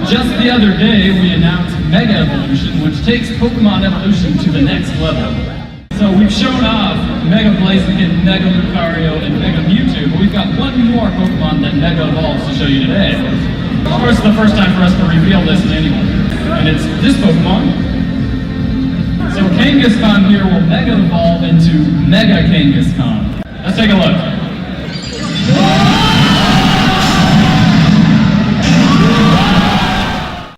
just the other day we announced Mega Evolution, which takes Pokemon evolution to the next level. So we've shown off Mega Blaziken, Mega Lucario, and Mega Mewtwo, but we've got one more Pokemon that Mega Evolves to show you today. Of course, it's the first time for us to reveal this to anyone, and it's this Pokemon. So Kangaskhan here will Mega Evolve into Mega Kangaskhan. Let's take a look.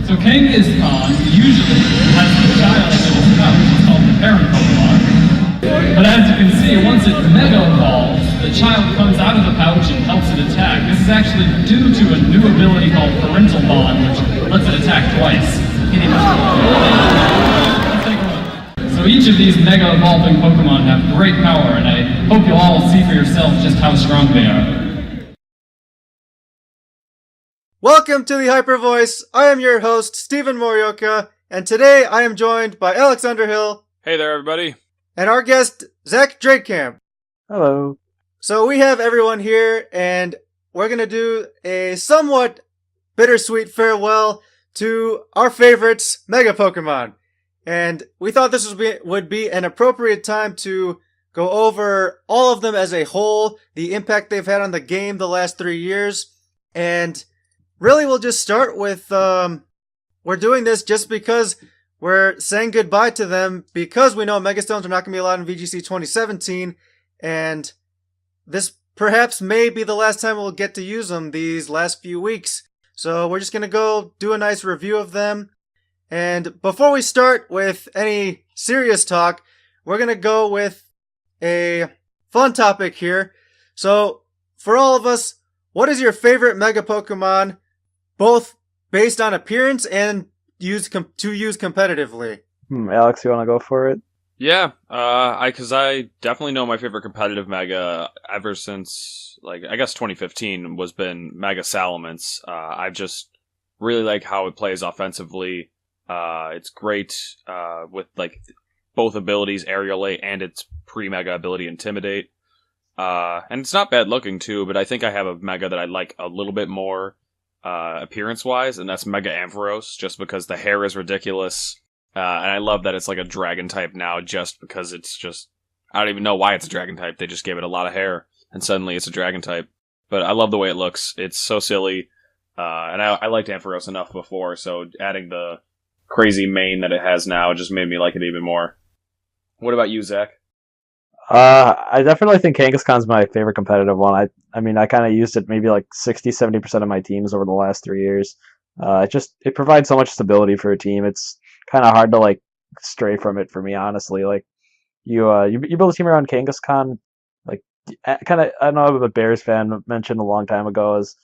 So Kangaskhan usually has the child in its pouch, which is called the parent Pokemon. But as you can see, once it Mega Evolves, the child comes out of the pouch and helps it attack. This is actually due to a new ability called Parental Bond, which lets it attack twice. Let's take a look. So each of these Mega Evolving Pokemon have great power, and I hope you'll all see for yourselves just how strong they are. Welcome to the Hyper Voice. I am your host, Stephen Morioka, and today I am joined by Alex Underhill. Hey there, everybody. And our guest, Zach Droegkamp. Hello. So we have everyone here, and we're going to do a somewhat bittersweet farewell to our favorites, Mega Pokemon. And we thought this would be an appropriate time to go over all of them as a whole, the impact they've had on the game the last 3 years, and really, we'll just start with, we're doing this just because we're saying goodbye to them because we know Megastones are not going to be allowed in VGC 2017, and this perhaps may be the last time we'll get to use them these last few weeks. So we're just going to go do a nice review of them. And before we start with any serious talk, we're going to go with a fun topic here. So for all of us, what is your favorite Mega Pokemon, both based on appearance and to use competitively? Alex, you want to go for it? Yeah, because I definitely know my favorite competitive Mega ever since, I guess 2015 was been Mega Salamence. I just really like how it plays offensively. It's great with both abilities, Aerialate and its pre-Mega ability Intimidate. And it's not bad looking too, but I think I have a Mega that I like a little bit more appearance-wise, and that's Mega Ampharos, just because the hair is ridiculous. And I love that it's like a dragon type now, just because it's just... I don't even know why it's a dragon type. They just gave it a lot of hair, and suddenly it's a dragon type. But I love the way it looks. It's so silly. And I liked Ampharos enough before, so adding the crazy mane that it has now just made me like it even more. What about you, Zach? I definitely think Kangaskhan's my favorite competitive one. I mean, I kind of used it maybe 60-70% of my teams over the last 3 years. It provides so much stability for a team. It's kind of hard to stray from it for me, honestly. You build a team around Kangaskhan, kind of. I know a Bears fan mentioned a long time ago is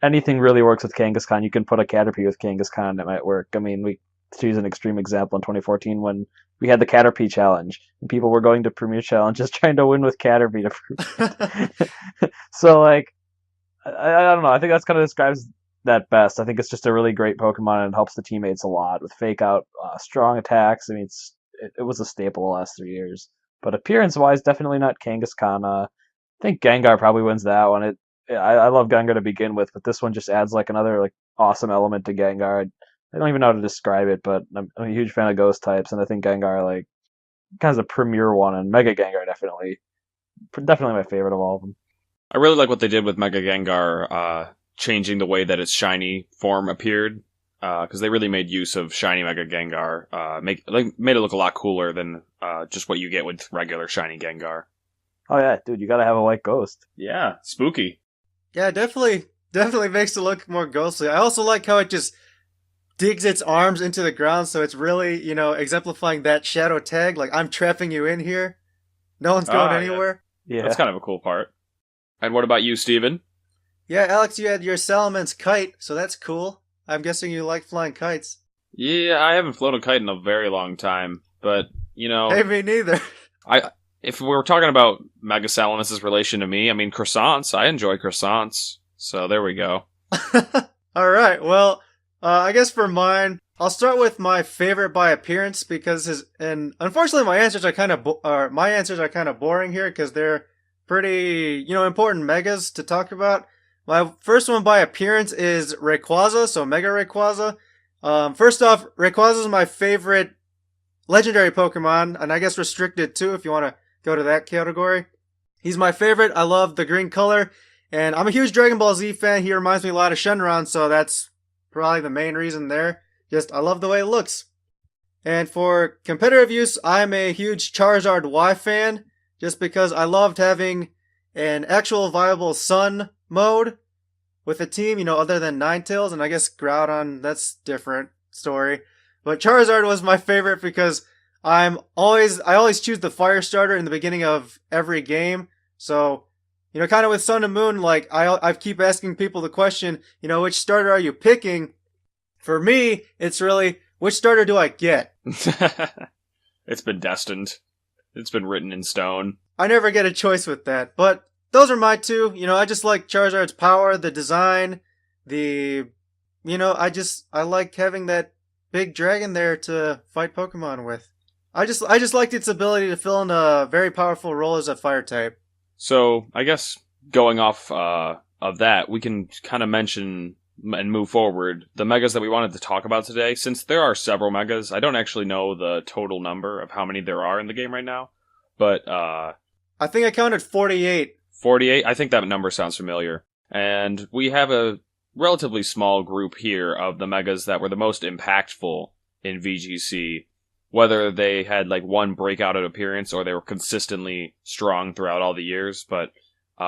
anything really works with Kangaskhan. You can put a Caterpie with Kangaskhan, it might work. I mean, to use an extreme example in 2014 when we had the Caterpie challenge and people were going to Premier Challenges trying to win with Caterpie to prove it. So I don't know. I think that's kind of describes that best. I think it's just a really great Pokemon and it helps the teammates a lot with fake out, strong attacks. I mean, it was a staple the last 3 years. But appearance wise, definitely not Kangaskhan. I think Gengar probably wins that one. I love Gengar to begin with, but this one just adds another awesome element to Gengar. I don't even know how to describe it, but I'm a huge fan of ghost types, and I think Gengar kind of a premier one, and Mega Gengar definitely my favorite of all of them. I really like what they did with Mega Gengar, changing the way that its shiny form appeared, because they really made use of shiny Mega Gengar, made it look a lot cooler than just what you get with regular shiny Gengar. Oh yeah, dude, you gotta have a white ghost. Yeah, spooky. Yeah, definitely makes it look more ghostly. I also like how it just digs its arms into the ground, so it's really, exemplifying that shadow tag, I'm trapping you in here. No one's going anywhere. Yeah. That's kind of a cool part. And what about you, Steven? Yeah, Alex, you had your Salamence kite, so that's cool. I'm guessing you like flying kites. Yeah, I haven't flown a kite in a very long time, but, Hey, me neither. If we were talking about Mega Salamance's relation to me, I mean, croissants. I enjoy croissants. So there we go. All right, well... I guess for mine, I'll start with my favorite by appearance because and unfortunately my answers are kind of boring here because they're pretty, important megas to talk about. My first one by appearance is Rayquaza, so Mega Rayquaza. First off, Rayquaza is my favorite legendary Pokemon, and I guess restricted too if you want to go to that category. He's my favorite. I love the green color, and I'm a huge Dragon Ball Z fan. He reminds me a lot of Shenron, so that's probably the main reason there. Just, I love the way it looks. And for competitive use, I'm a huge Charizard Y fan, just because I loved having an actual viable Sun mode with a team, other than Ninetales, and I guess Groudon, that's different story. But Charizard was my favorite because I always choose the fire starter in the beginning of every game. So, kind of with Sun and Moon, like, I keep asking people the question, which starter are you picking? For me, it's really, which starter do I get? It's been destined. It's been written in stone. I never get a choice with that, but those are my two. I just like Charizard's power, the design, I like having that big dragon there to fight Pokemon with. I just liked its ability to fill in a very powerful role as a fire type. So, I guess going off of that, we can kind of mention and move forward the megas that we wanted to talk about today. Since there are several megas, I don't actually know the total number of how many there are in the game right now, but I think I counted 48. 48? I think that number sounds familiar. And we have a relatively small group here of the megas that were the most impactful in VGC, whether they had like one breakout appearance or they were consistently strong throughout all the years. But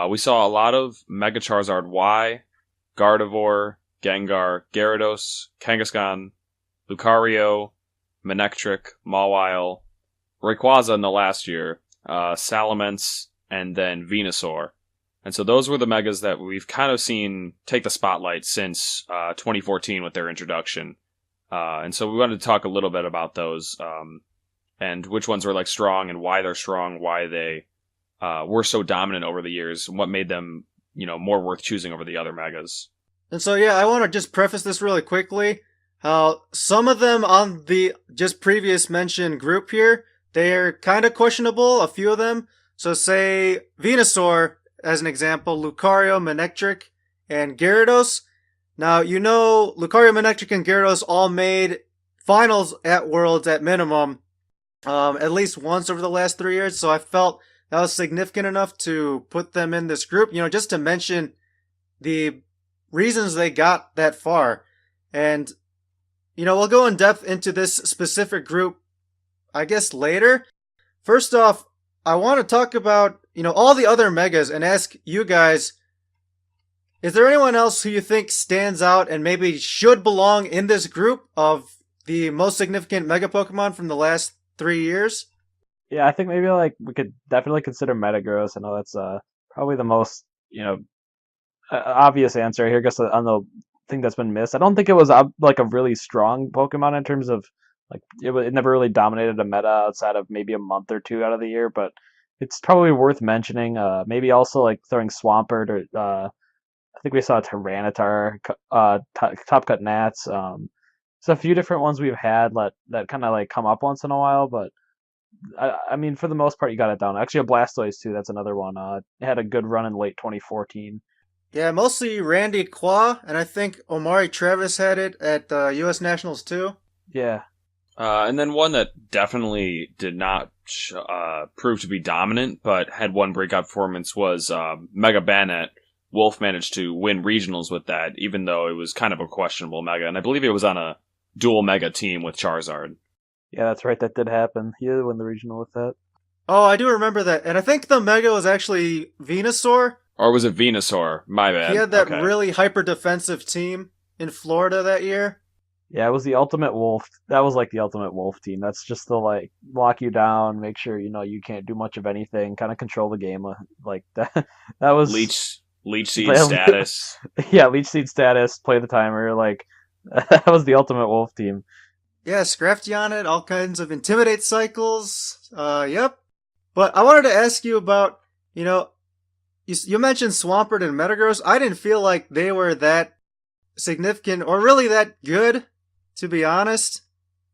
we saw a lot of Mega Charizard Y, Gardevoir, Gengar, Gyarados, Kangaskhan, Lucario, Manectric, Mawile, Rayquaza in the last year, Salamence, and then Venusaur. And so those were the megas that we've kind of seen take the spotlight since 2014 with their introduction. And so we wanted to talk a little bit about those, and which ones were like strong and why they're strong, why they were so dominant over the years, and what made them, more worth choosing over the other megas. And so, yeah, I want to just preface this really quickly. How some of them on the just previous mentioned group here, they're kind of questionable, a few of them. So say Venusaur, as an example, Lucario, Manectric, and Gyarados. Now, Lucario, Manectric, and Gyarados all made finals at Worlds at minimum, at least once over the last 3 years. So I felt that was significant enough to put them in this group, just to mention the reasons they got that far. And, we'll go in depth into this specific group, I guess, later. First off, I want to talk about, all the other megas and ask you guys, is there anyone else who you think stands out and maybe should belong in this group of the most significant Mega Pokemon from the last 3 years? Yeah, I think maybe we could definitely consider Metagross. I know that's probably the most obvious answer here, just on the thing that's been missed. I don't think it was a really strong Pokemon in terms of it never really dominated a meta outside of maybe a month or two out of the year, but it's probably worth mentioning. Maybe also throwing Swampert, or I think we saw Tyranitar, Top Cut Nats. So a few different ones we've had that kind of come up once in a while, but I mean, for the most part, you got it down. Actually, a Blastoise too. That's another one. It had a good run in late 2014. Yeah, mostly Randy Qua, and I think Omari Travis had it at the U.S. Nationals too. Yeah. And then one that definitely did not prove to be dominant, but had one breakout performance was Mega Banette. Wolf managed to win regionals with that, even though it was kind of a questionable Mega, and I believe it was on a dual Mega team with Charizard. Yeah, that's right. That did happen. He did win the regional with that. Oh, I do remember that. And I think the Mega was actually Venusaur. Or was it Venusaur? My bad. He had that really hyper-defensive team in Florida that year. Yeah, it was the ultimate wolf. That was the ultimate wolf team. That's just the lock you down, make sure you can't do much of anything, kind of control the game that. That was Leech Seed status. Yeah, Leech Seed status, play the timer, that was the ultimate wolf team. Yeah, Scrafty on it, all kinds of Intimidate cycles. Yep. But I wanted to ask you about, you mentioned Swampert and Metagross. I didn't feel like they were that significant or really that good, to be honest,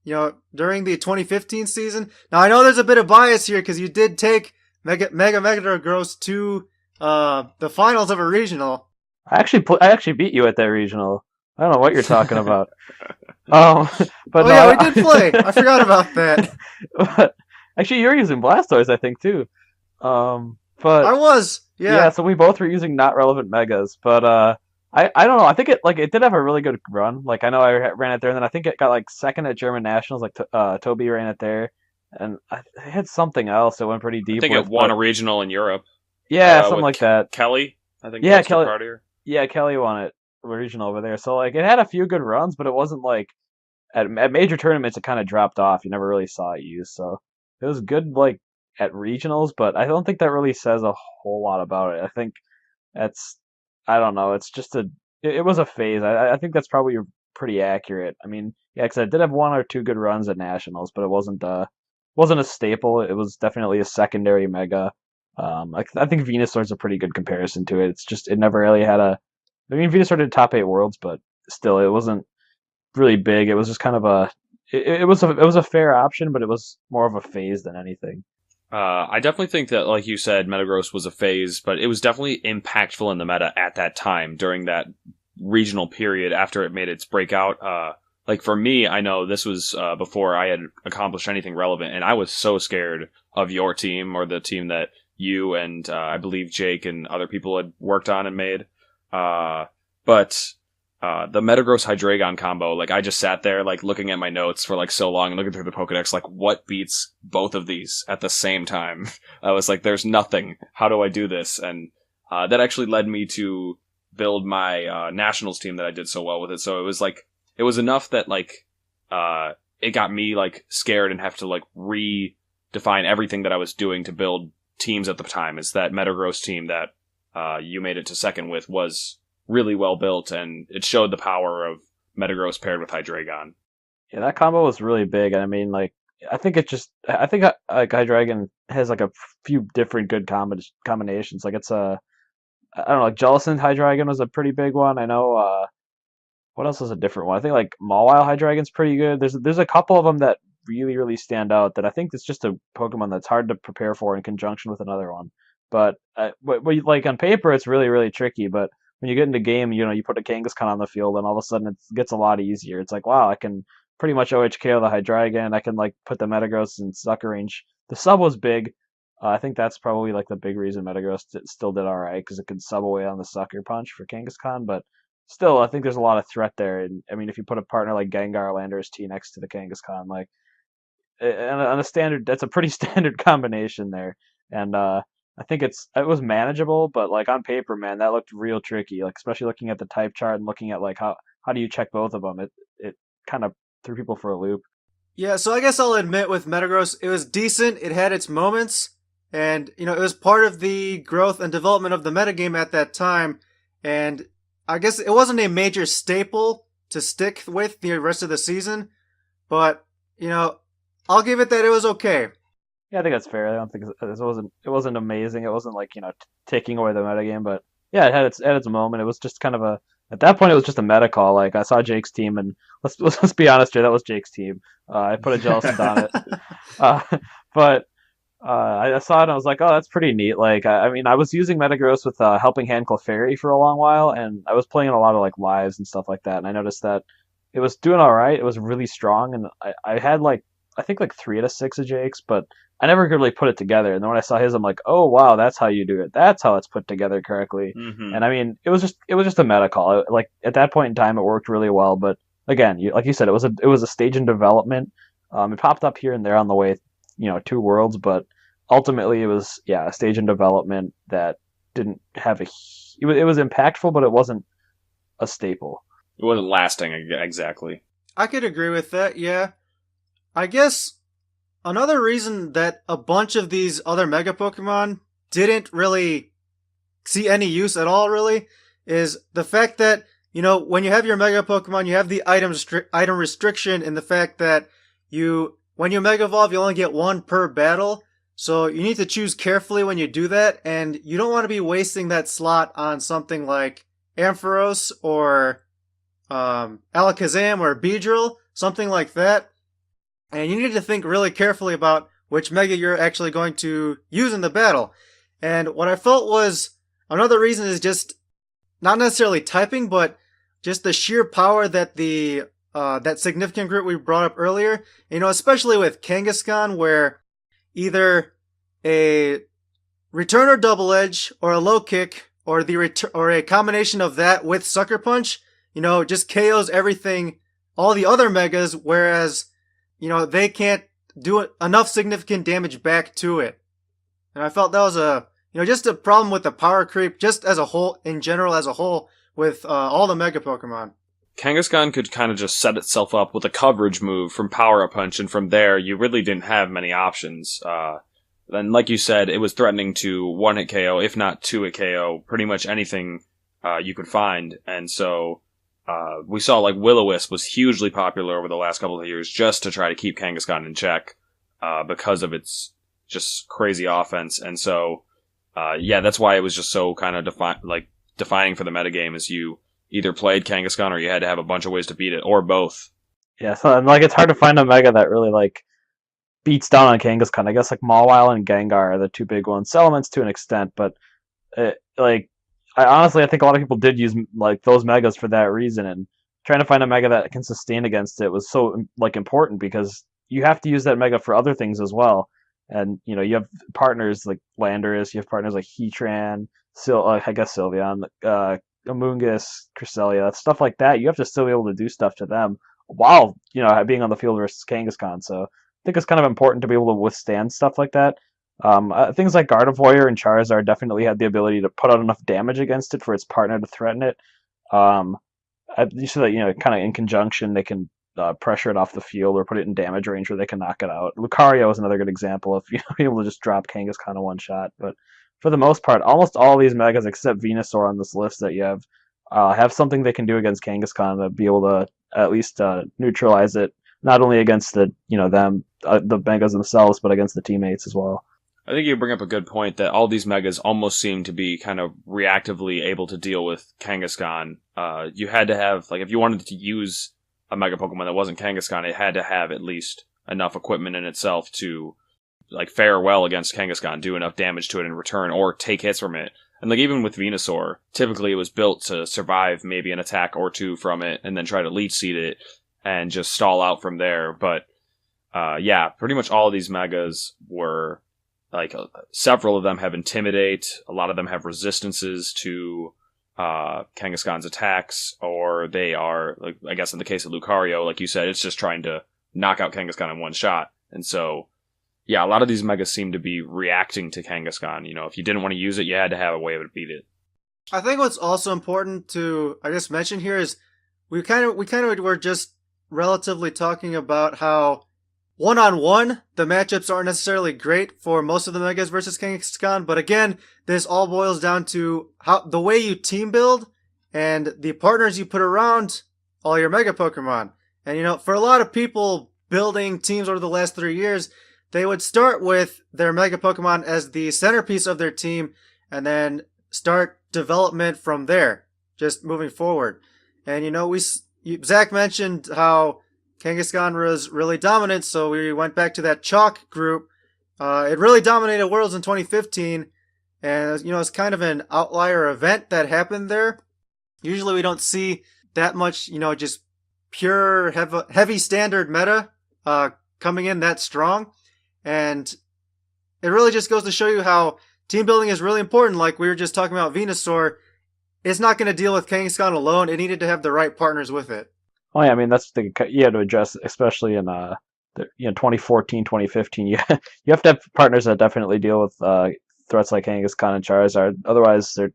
during the 2015 season. Now, I know there's a bit of bias here because you did take Mega Metagross to the finals of a regional. I actually beat you at that regional. I don't know what you're talking about. Um, but Oh no, yeah, we did play. I forgot about that. but actually, you're using Blastoise, I think, too. But I was. yeah, Yeah. so we both were using not relevant megas, but I don't know. I think it did have a really good run. Like I know I ran it there, and then I think it got like second at German nationals. Like Toby ran it there, and I had something else that went pretty I deep think with. it won But a regional in Europe. yeah, something With like that. Kelly. I think Yeah, that's the Kelly. partier. Yeah, Kelly won it regional over there. So like it had a few good runs, but it wasn't like at major tournaments it kind of dropped off. You never really saw it used. So it was good like at regionals, but I don't think that really says a whole lot about it. I think that's I don't know. It's just it was a phase. I think that's probably pretty accurate. I mean, yeah, because I did have one or two good runs at nationals, but it wasn't a staple. It was definitely a secondary mega. I think Venusaur's a pretty good comparison to it. It's just it never really had a. I mean, Venusaur did top 8 worlds, but still, it wasn't really big. It was just kind of a. It was a fair option, but it was more of a phase than anything. I definitely think that, like you said, Metagross was a phase, but it was definitely impactful in the meta at that time during that regional period after it made its breakout. Like for me, I know this was before I had accomplished anything relevant, and I was so scared of your team or the team that you and I believe Jake and other people had worked on and made. But the Metagross Hydreigon combo, like I just sat there like looking at my notes for like so long and looking through the Pokedex, like what beats both of these at the same time? I was like, there's nothing. How do I do this? And that actually led me to build my nationals team that I did so well with it. So it was like it was enough that like it got me like scared and have to like redefine everything that I was doing to build teams at the time. Is that Metagross team that you made it to second with was really well built, and it showed the power of Metagross paired with Hydreigon. Yeah, that combo was really big. I mean, like, I think like Hydreigon has like a few different good combinations. Like, I don't know, like Jellicent Hydreigon was a pretty big one. I know, what else was a different one? I think like Mawile Hydreigon's pretty good. There's a couple of them that really stand out that I think it's just a Pokemon that's hard to prepare for in conjunction with another one. But like on paper, it's really tricky. But when you get into game, you know, you put a Kangaskhan on the field, and all of a sudden it gets a lot easier. It's like, wow, I can pretty much OHKO the Hydreigon. I can like put the Metagross in sucker range. The sub was big. I think that's probably like the big reason Metagross still did all right because it could sub away on the sucker punch for Kangaskhan. But still, I think there's a lot of threat there. And I mean, if you put a partner like Gengar or Landorus T next to the Kangaskhan, like on a standard, that's a pretty standard combination there. And I think it was manageable, but like on paper, man, that looked real tricky. Like especially looking at the type chart and looking at like how do you check both of them? It kind of threw people for a loop. Yeah, so I guess I'll admit with Metagross, it was decent. It had its moments, and you know, it was part of the growth and development of the metagame at that time. And I guess it wasn't a major staple to stick with the rest of the season, but you know, I'll give it that it was okay. Yeah, I think that's fair. I don't think it wasn't amazing. It wasn't like taking away the metagame, but yeah, it had its moment. It was just kind of a at that point it was just a meta call. Like I saw Jake's team, and let's be honest here, that was Jake's team. I put a Jellicent on it, uh, but I saw it and I was like, oh, that's pretty neat. Like I mean, I was using Metagross with Helping Hand Clefairy for a long while, and I was playing in a lot of like lives and stuff like that, and I noticed that it was doing all right. It was really strong, and I had like I think like 3 out of 6 of Jake's, but I never could really put it together. And then when I saw his, I'm like, oh wow, that's how you do it. That's how it's put together correctly. Mm-hmm. And I mean, it was just a meta call. Like at that point in time, it worked really well. But again, like you said, it was a stage in development. It popped up here and there on the way, 2 worlds, but ultimately it was a stage in development that didn't have it was impactful, but it wasn't a staple. It wasn't lasting exactly. I could agree with that, yeah. I guess another reason that a bunch of these other Mega Pokemon didn't really see any use at all, really, is the fact that, when you have your Mega Pokemon, you have the item restriction in the fact that when you Mega Evolve, you only get one per battle. So you need to choose carefully when you do that, and you don't want to be wasting that slot on something like Ampharos or Alakazam or Beedrill, something like that. And you need to think really carefully about which Mega you're actually going to use in the battle. And what I felt was another reason is just not necessarily typing, but just the sheer power that the that significant group we brought up earlier, especially with Kangaskhan, where either a return or double edge or a low kick or or a combination of that with sucker punch, just KOs everything, all the other megas, whereas they can't do enough significant damage back to it. And I felt that was just a problem with the power creep, just as a whole, in general as a whole, with all the Mega Pokemon. Kangaskhan could kind of just set itself up with a coverage move from Power Up Punch, and from there, you really didn't have many options. Then, like you said, it was threatening to one-hit KO, if not two-hit KO, pretty much anything you could find. And so we saw like Will-O-Wisp was hugely popular over the last couple of years just to try to keep Kangaskhan in check because of its just crazy offense. And so, that's why it was just so kind of defining for the metagame, is you either played Kangaskhan or you had to have a bunch of ways to beat it, or both. Yeah, so it's hard to find a mega that really beats down on Kangaskhan. I guess Mawile and Gengar are the two big ones. Salamence to an extent, but I think a lot of people did use those megas for that reason, and trying to find a mega that can sustain against it was so important, because you have to use that mega for other things as well. And you have partners like Landorus, you have partners like Heatran, I guess Sylveon, Amoonguss, Cresselia, stuff like that. You have to still be able to do stuff to them while being on the field versus Kangaskhan. So I think it's kind of important to be able to withstand stuff like that. Things like Gardevoir and Charizard definitely had the ability to put out enough damage against it for its partner to threaten it. So that kind of in conjunction they can pressure it off the field or put it in damage range where they can knock it out. Lucario is another good example of being able to just drop Kangaskhan in one shot. But for the most part, almost all these megas except Venusaur on this list that you have something they can do against Kangaskhan to be able to at least neutralize it, not only against the megas themselves, but against the teammates as well. I think you bring up a good point that all these megas almost seem to be kind of reactively able to deal with Kangaskhan. You had to have, if you wanted to use a Mega Pokemon that wasn't Kangaskhan, it had to have at least enough equipment in itself to fare well against Kangaskhan, do enough damage to it in return, or take hits from it. And even with Venusaur, typically it was built to survive maybe an attack or two from it, and then try to leech seed it and just stall out from there. But pretty much all of these megas were several of them have Intimidate, a lot of them have resistances to Kangaskhan's attacks, or they are, I guess in the case of Lucario, like you said, it's just trying to knock out Kangaskhan in one shot. And so, a lot of these megas seem to be reacting to Kangaskhan. If you didn't want to use it, you had to have a way to beat it. I think what's also important to, mention here is we kind of were just relatively talking about how one-on-one, the matchups aren't necessarily great for most of the megas versus Kangaskhan, but again, this all boils down to how the way you team build and the partners you put around all your Mega Pokemon. And for a lot of people building teams over the last 3 years, they would start with their Mega Pokemon as the centerpiece of their team and then start development from there, just moving forward. And Zach mentioned how Kangaskhan was really dominant, so we went back to that Chalk group. It really dominated Worlds in 2015, and it's kind of an outlier event that happened there. Usually we don't see that much, just pure heavy standard meta coming in that strong, and it really just goes to show you how team building is really important. Like we were just talking about Venusaur, it's not going to deal with Kangaskhan alone. It needed to have the right partners with it. Oh yeah, that's the thing you had to address, especially in 2014, 2015. You have to have partners that definitely deal with threats like Kangaskhan and Charizard. Otherwise, they're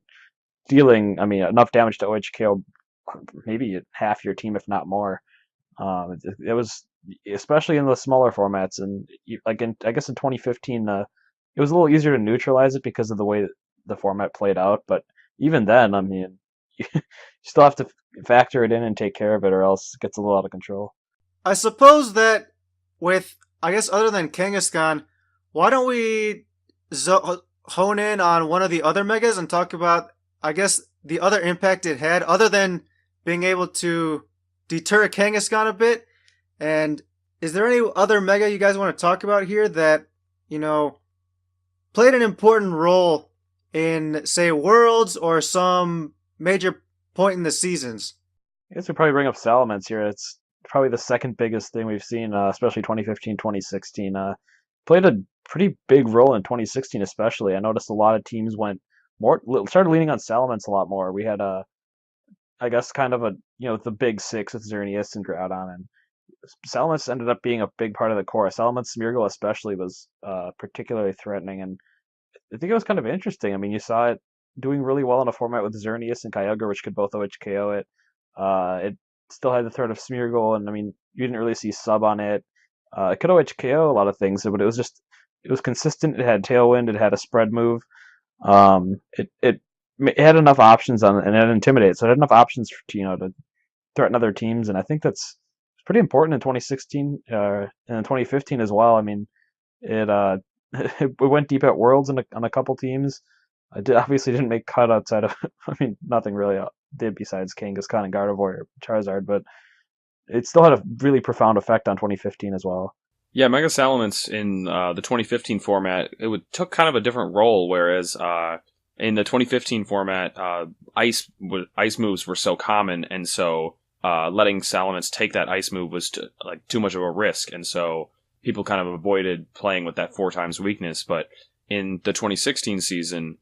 dealing enough damage to OHKO maybe half your team, if not more. It was especially in the smaller formats, and I guess in 2015, it was a little easier to neutralize it because of the way the format played out. But even then, you still have to factor it in and take care of it, or else it gets a little out of control. I suppose that other than Kangaskhan, why don't we hone in on one of the other megas and talk about, the other impact it had, other than being able to deter Kangaskhan a bit? And is there any other mega you guys want to talk about here that, played an important role in, say, Worlds or some major point in the seasons? I guess we probably bring up Salamence here. It's probably the second biggest thing we've seen, especially 2015, 2016. Played a pretty big role in 2016, especially. I noticed a lot of teams started leaning on Salamence a lot more. We had I guess kind of the big six with Xerneas and Groudon, and Salamence ended up being a big part of the core. Salamence Smeargle especially was particularly threatening, and I think it was kind of interesting. I mean, you saw it doing really well in a format with Xerneas and Kyogre, which could both OHKO it. It still had the threat of Smeargle, and I mean, you didn't really see sub on it. It could OHKO a lot of things, but it was consistent. It had Tailwind, it had a spread move. It had enough options on, and it had Intimidate, so it had enough options to threaten other teams, and I think that's pretty important in 2016 and in 2015 as well. I mean, it it went deep at Worlds on a couple teams. Obviously didn't make cut outside of, I mean, nothing really did besides Kangaskhan and Gardevoir or Charizard, but it still had a really profound effect on 2015 as well. Yeah, Mega Salamence in the 2015 format, took kind of a different role, whereas in the 2015 format, ice moves were so common, and so letting Salamence take that ice move was too much of a risk, and so people kind of avoided playing with that 4 times weakness. But in the 2016 season,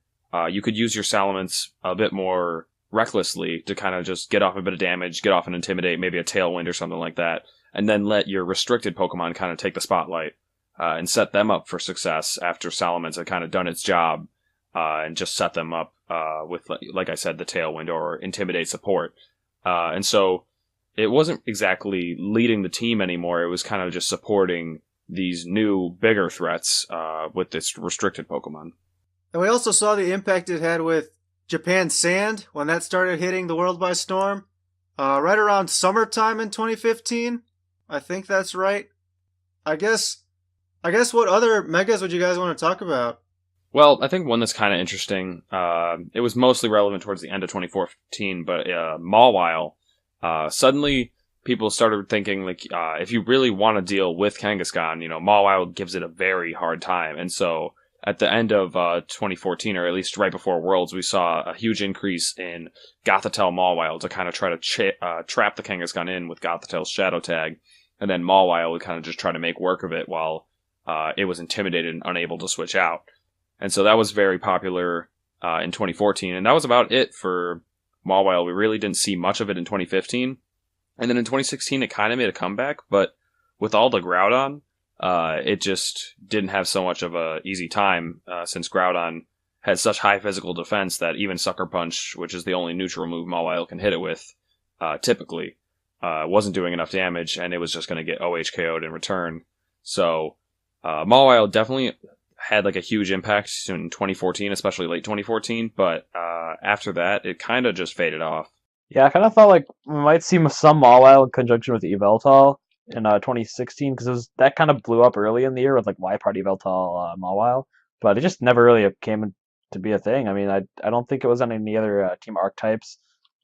you could use your Salamence a bit more recklessly to kind of just get off a bit of damage, get off an Intimidate, maybe a Tailwind or something like that, and then let your restricted Pokemon kind of take the spotlight and set them up for success after Salamence had kind of done its job, and just set them up with, like I said, the Tailwind or Intimidate support. And so it wasn't exactly leading the team anymore. It was kind of just supporting these new, bigger threats with this restricted Pokemon. And we also saw the impact it had with Japan Sand when that started hitting the world by storm. Right around summertime in 2015. I think that's right. I guess what other megas would you guys want to talk about? Well, I think one that's kind of interesting, it was mostly relevant towards the end of 2014, but Mawile, suddenly people started thinking, if you really want to deal with Kangaskhan, Mawile gives it a very hard time. And so at the end of 2014, or at least right before Worlds, we saw a huge increase in Gothitelle Mawile to kind of try to trap the Kangaskhan in with Gothitelle's Shadow Tag. And then Mawile would kind of just try to make work of it while it was intimidated and unable to switch out. And so that was very popular in 2014. And that was about it for Mawile. We really didn't see much of it in 2015. And then in 2016, it kind of made a comeback. But with all the Groudon, it just didn't have so much of a easy time since Groudon had such high physical defense that even Sucker Punch, which is the only neutral move Mawile can hit it with, typically, wasn't doing enough damage, and it was just going to get OHKO'd in return. So Mawile definitely had a huge impact in 2014, especially late 2014, but after that, it kind of just faded off. Yeah, I kind of thought we might see some Mawile in conjunction with Yveltal in 2016, because that kind of blew up early in the year with Y-Part Yveltal Mawile, but it just never really came to be a thing. I mean, I don't think it was on any other team archetypes.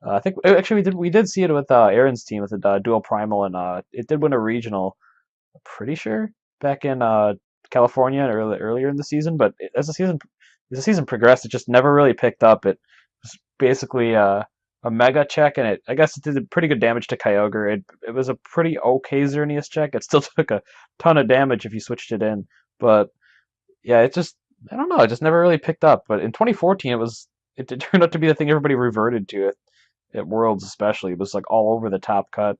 I think actually we did see it with Aaron's team with the Dual Primal, and it did win a regional, I'm pretty sure, back in California earlier in the season. But as the season progressed, it just never really picked up. It was basically a mega check, and I guess it did pretty good damage to Kyogre. It was a pretty okay Xerneas check. It still took a ton of damage if you switched it in, but yeah, I don't know, it just never really picked up. But in 2014, it turned out to be the thing everybody reverted to at Worlds, especially. It was all over the top cut.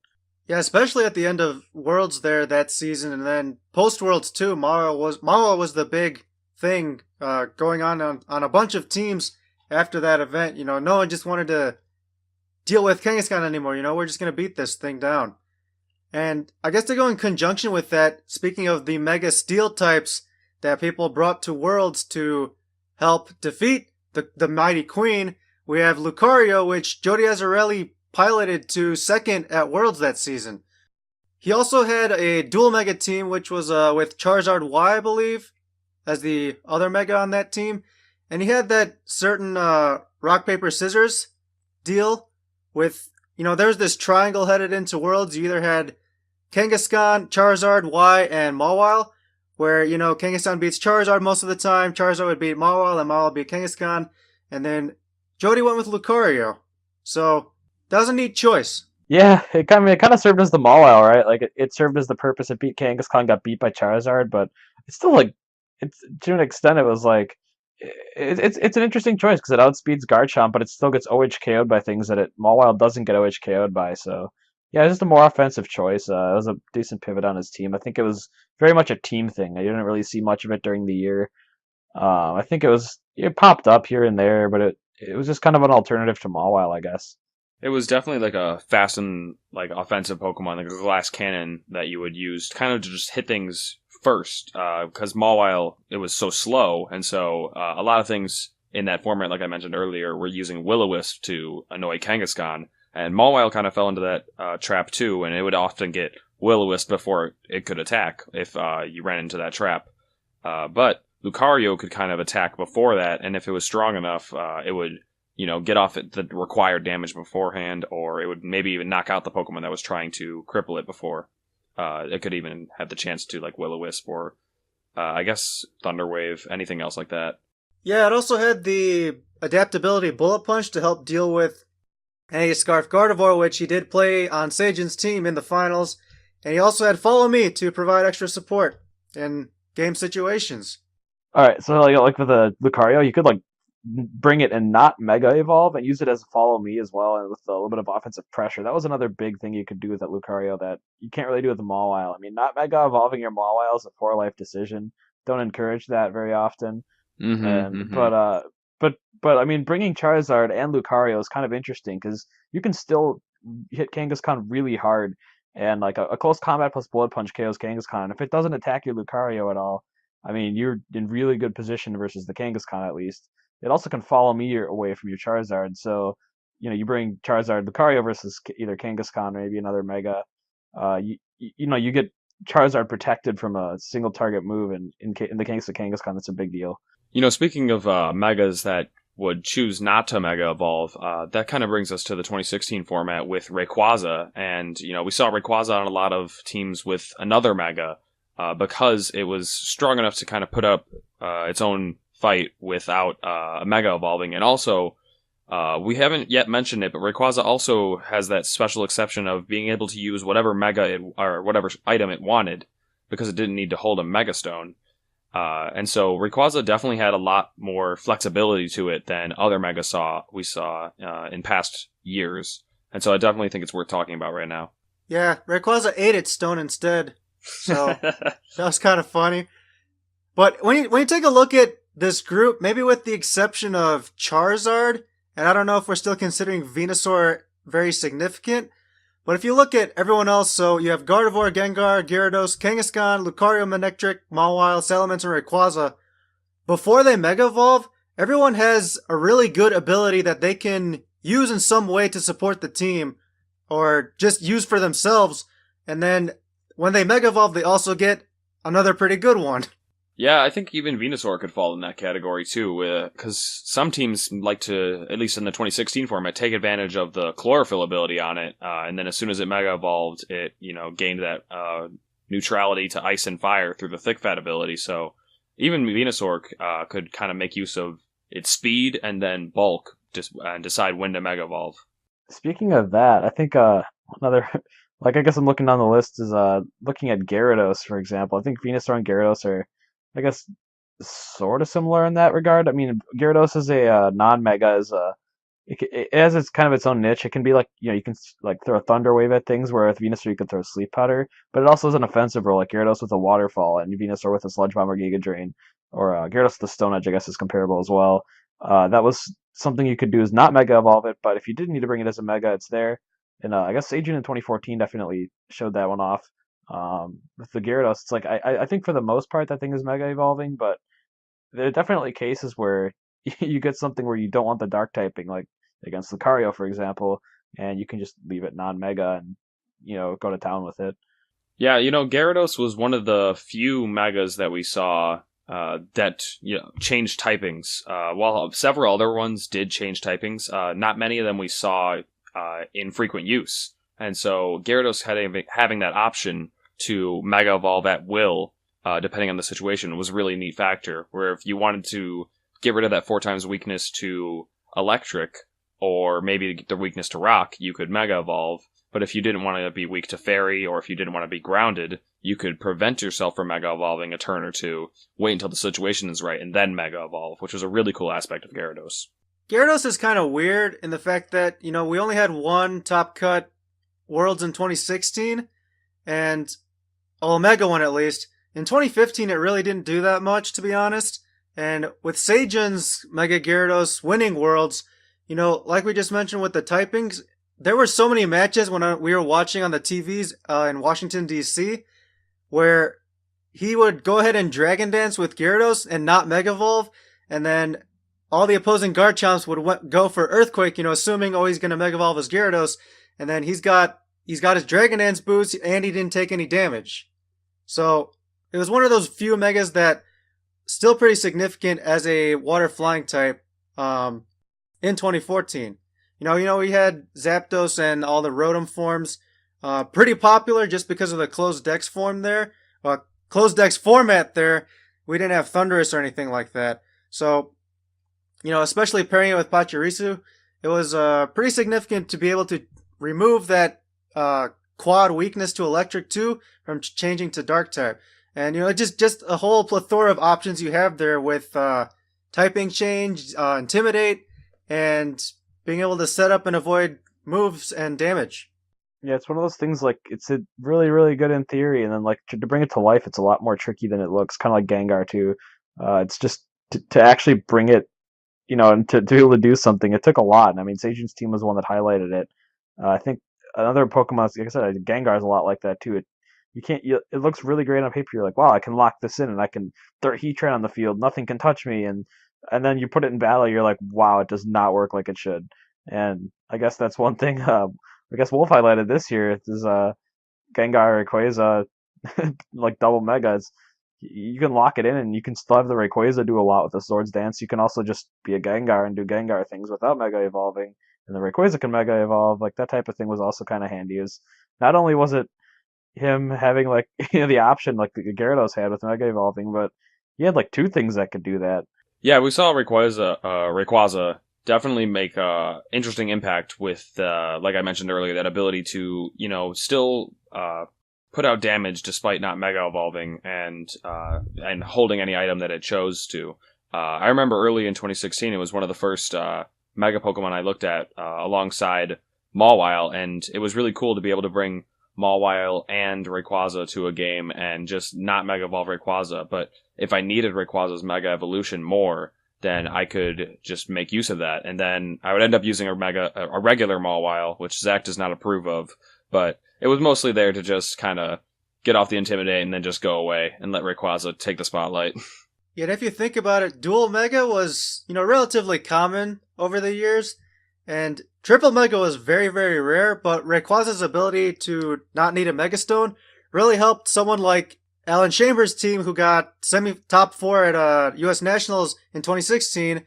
Yeah, especially at the end of Worlds there that season, and then post Worlds too. Mawile was the big thing going on a bunch of teams after that event. No one just wanted to deal with Kangaskhan anymore. We're just gonna beat this thing down. And I guess to go in conjunction with that, speaking of the Mega Steel types that people brought to Worlds to help defeat the Mighty Queen, we have Lucario, which Jody Azzarelli piloted to second at Worlds that season. He also had a dual Mega team, which was with Charizard Y, I believe, as the other Mega on that team. And he had that certain rock, paper, scissors deal with, there's this triangle headed into Worlds. You either had Kangaskhan, Charizard, Y, and Mawile, where, Kangaskhan beats Charizard most of the time, Charizard would beat Mawile, and Mawile would beat Kangaskhan, and then Jody went with Lucario. So That was a neat choice. Yeah, it kind of served as the Mawile, right? Like it served as the purpose. It beat Kangaskhan, got beat by Charizard, but it's still like it's to an extent it was like it's an interesting choice because it outspeeds Garchomp, but it still gets OHKO'd by things that it Mawile doesn't get OHKO'd by. So yeah, it's just a more offensive choice. It was a decent pivot on his team. I think it was very much a team thing. I didn't really see much of it during the year. I think it popped up here and there, but it was just kind of an alternative to Mawile, I guess. It was definitely like a fast and like offensive Pokemon, like a glass cannon that you would use kind of to just hit things first. Because Mawile, it was so slow, and so a lot of things in that format, like I mentioned earlier, were using Will-O-Wisp to annoy Kangaskhan, and Mawile kind of fell into that trap too, and it would often get Will-O-Wisp before it could attack if you ran into that trap. But Lucario could kind of attack before that, and if it was strong enough, it would get off at the required damage beforehand, or it would maybe even knock out the Pokemon that was trying to cripple it before. It could even have the chance to, like, Will-O-Wisp or, I guess, Thunderwave, anything else like that. Yeah, it also had the adaptability Bullet Punch to help deal with any Scarf Gardevoir, which he did play on Sajin's team in the finals. And he also had Follow Me to provide extra support in game situations. All right, so like with the Lucario, you could like bring it and not Mega Evolve and use it as a Follow Me as well, and with a little bit of offensive pressure. That was another big thing you could do with that Lucario that you can't really do with the Mawile. I mean, not Mega Evolving your Mawile is a 4-life decision. Don't encourage that very often. But I mean, bringing Charizard and Lucario is kind of interesting because you can still hit Kangaskhan really hard, and like a close combat plus Bullet Punch KOs Kangaskhan. If it doesn't attack your Lucario at all, I mean, you're in really good position versus the Kangaskhan at least. It also can follow me away from your Charizard, so you bring Charizard Lucario versus either Kangaskhan or maybe another Mega. You get Charizard protected from a single target move, and in the case of Kangaskhan, that's a big deal. Speaking of Megas that would choose not to Mega Evolve, that kind of brings us to the 2016 format with Rayquaza, and we saw Rayquaza on a lot of teams with another Mega because it was strong enough to kind of put up its own fight without Mega Evolving, and also we haven't yet mentioned it, but Rayquaza also has that special exception of being able to use whatever Mega or whatever item it wanted because it didn't need to hold a Mega Stone. And so Rayquaza definitely had a lot more flexibility to it than other Mega we saw in past years. And so I definitely think it's worth talking about right now. Yeah, Rayquaza ate its stone instead. So that was kind of funny. But when you take a look at this group, maybe with the exception of Charizard, and I don't know if we're still considering Venusaur very significant, but if you look at everyone else, so you have Gardevoir, Gengar, Gyarados, Kangaskhan, Lucario, Manectric, Mawile, Salamence, and Rayquaza, before they Mega Evolve, everyone has a really good ability that they can use in some way to support the team, or just use for themselves, and then when they Mega Evolve, they also get another pretty good one. Yeah, I think even Venusaur could fall in that category too, because some teams like to, at least in the 2016 format, take advantage of the Chlorophyll ability on it, and then as soon as it Mega Evolved, it gained that neutrality to Ice and Fire through the Thick Fat ability. So even Venusaur could kind of make use of its speed and then bulk and decide when to Mega Evolve. Speaking of that, I think another, like I guess I'm looking down the list is looking at Gyarados, for example. I think Venusaur and Gyarados are, I guess, sort of similar in that regard. I mean, Gyarados is a non-Mega, it has its kind of its own niche. It can be like, you can like throw a Thunder Wave at things, where with Venusaur you could throw Sleep Powder, but it also has an offensive role, like Gyarados with a Waterfall and Venusaur with a Sludge Bomb or Giga Drain, or Gyarados with a Stone Edge, I guess, is comparable as well. That was something you could do, is not Mega Evolve it, but if you did need to bring it as a Mega, it's there. And I guess Agent in 2014 definitely showed that one off. With the Gyarados, it's like I think for the most part that thing is Mega Evolving, but there are definitely cases where you get something where you don't want the Dark typing, like against Lucario, for example, and you can just leave it non-Mega and go to town with it. Yeah, Gyarados was one of the few Megas that we saw that changed typings. While several other ones did change typings, not many of them we saw in frequent use. And so Gyarados having that option to Mega Evolve at will, depending on the situation, was a really neat factor. Where if you wanted to get rid of that 4 times weakness to Electric, or maybe their weakness to rock, you could Mega Evolve. But if you didn't want to be weak to Fairy, or if you didn't want to be grounded, you could prevent yourself from Mega Evolving a turn or two, wait until the situation is right, and then Mega Evolve, which was a really cool aspect of Gyarados. Gyarados is kind of weird in the fact that, we only had one top cut Worlds in 2016, and Omega one at least. In 2015, it really didn't do that much, to be honest. And with Sajin's Mega Gyarados winning Worlds, like we just mentioned with the typings, there were so many matches when we were watching on the TVs in Washington, D.C., where he would go ahead and Dragon Dance with Gyarados and not Mega Evolve, and then all the opposing Garchomps would go for Earthquake, assuming, he's going to Mega Evolve as Gyarados, and then he's got his Dragon Dance boost, and he didn't take any damage. So, it was one of those few Megas that still pretty significant as a Water Flying type in 2014. We had Zapdos and all the Rotom forms. Pretty popular just because of the closed Dex form there. Closed Dex format there. We didn't have Thundurus or anything like that. So, especially pairing it with Pachirisu, it was pretty significant to be able to remove that quad weakness to Electric 2 from changing to Dark type. And, just a whole plethora of options you have there with typing change, Intimidate, and being able to set up and avoid moves and damage. Yeah, it's one of those things, like, it's really, really good in theory, and then, like, to bring it to life, it's a lot more tricky than it looks, kind of like Gengar, too. It's just, to actually bring it, and to be able to do something, it took a lot. And I mean, Sajin's team was the one that highlighted it. I think another Pokemon, like I said, Gengar is a lot like that, too. It looks really great on paper. You're like, wow, I can lock this in, and I can throw Heatran on the field. Nothing can touch me, and then you put it in battle, you're like, wow, it does not work like it should. And I guess that's one thing. I guess Wolf highlighted this year is Gengar Rayquaza, like double megas. You can lock it in, and you can still have the Rayquaza do a lot with the Swords Dance. You can also just be a Gengar and do Gengar things without Mega Evolving, and the Rayquaza can Mega Evolve. Like, that type of thing was also kind of handy. Is not only was it him having, like, the option like the Gyarados had with Mega Evolving, but he had like two things that could do that. Yeah, we saw Rayquaza definitely make interesting impact with, like I mentioned earlier, that ability to, still put out damage despite not Mega Evolving and holding any item that it chose to. I remember early in 2016, it was one of the first Mega Pokemon I looked at alongside Mawile, and it was really cool to be able to bring Mawile and Rayquaza to a game and just not Mega Evolve Rayquaza, but if I needed Rayquaza's Mega Evolution more, then I could just make use of that, and then I would end up using a regular Mawile, which Zach does not approve of, but it was mostly there to just kind of get off the Intimidate and then just go away and let Rayquaza take the spotlight. Yet if you think about it, Dual Mega was, relatively common over the years, and Triple Mega was very, very rare, but Rayquaza's ability to not need a Mega Stone really helped someone like Alan Chambers' team, who got semi-top 4 at U.S. Nationals in 2016,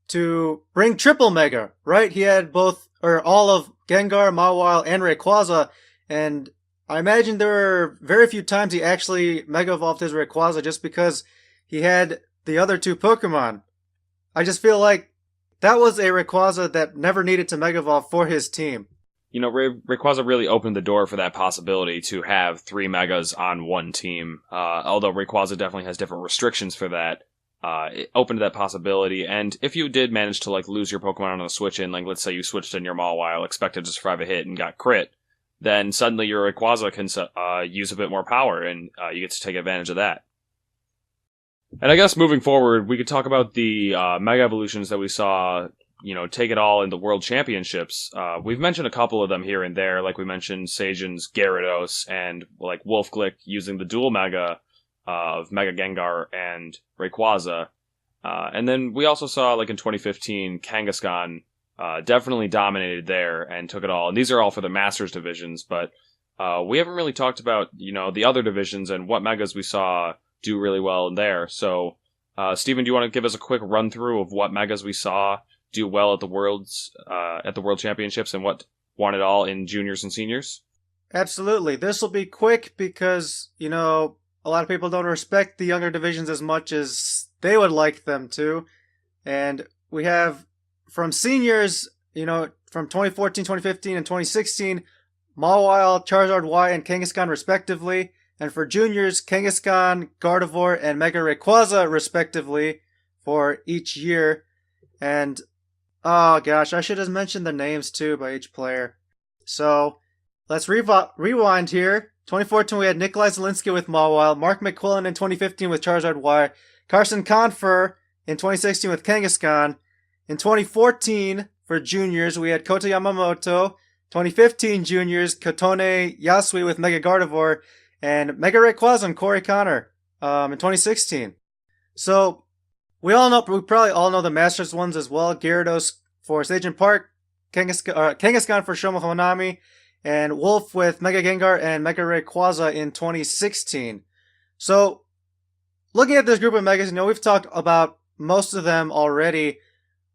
to bring Triple Mega, right? He had all of Gengar, Mawile, and Rayquaza, and I imagine there were very few times he actually Mega Evolved his Rayquaza just because he had the other two Pokemon. I just feel like that was a Rayquaza that never needed to Mega Evolve for his team. Rayquaza really opened the door for that possibility to have 3 Megas on one team. Although Rayquaza definitely has different restrictions for that, it opened that possibility. And if you did manage to lose your Pokemon on a switch in, like let's say you switched in your Mawile, expected to survive a hit and got crit, then suddenly your Rayquaza can use a bit more power, and you get to take advantage of that. And I guess moving forward, we could talk about the Mega Evolutions that we saw, take it all in the World Championships. We've mentioned a couple of them here and there, like we mentioned Sajin's Gyarados and like Wolfglick using the dual Mega of Mega Gengar and Rayquaza. And then we also saw, like in 2015, Kangaskhan definitely dominated there and took it all. And these are all for the Masters divisions, but we haven't really talked about, the other divisions and what Megas we saw do really well in there. So, Steven, do you want to give us a quick run through of what Megas we saw do well at the World Championships and what won it all in juniors and seniors? Absolutely. This will be quick because, a lot of people don't respect the younger divisions as much as they would like them to. And we have, from seniors, from 2014, 2015, and 2016, Mawile, Charizard Y, and Kangaskhan respectively. And for juniors, Kangaskhan, Gardevoir, and Mega Rayquaza respectively for each year. And, oh gosh, I should have mentioned the names too by each player. So, let's rewind here. 2014, we had Nikolai Zelinsky with Mawile, Mark McQuillan in 2015 with Charizard Y, Carson Confer in 2016 with Kangaskhan. In 2014, for juniors, we had Kota Yamamoto. 2015 juniors, Kotone Yasui with Mega Gardevoir, and Mega Rayquaza and Corey Connor in 2016. So, we probably all know the Masters ones as well. Gyarados for Sagent Park, Kangaskhan for Shomo Honami, and Wolf with Mega Gengar and Mega Rayquaza in 2016. So, looking at this group of Megas, we've talked about most of them already.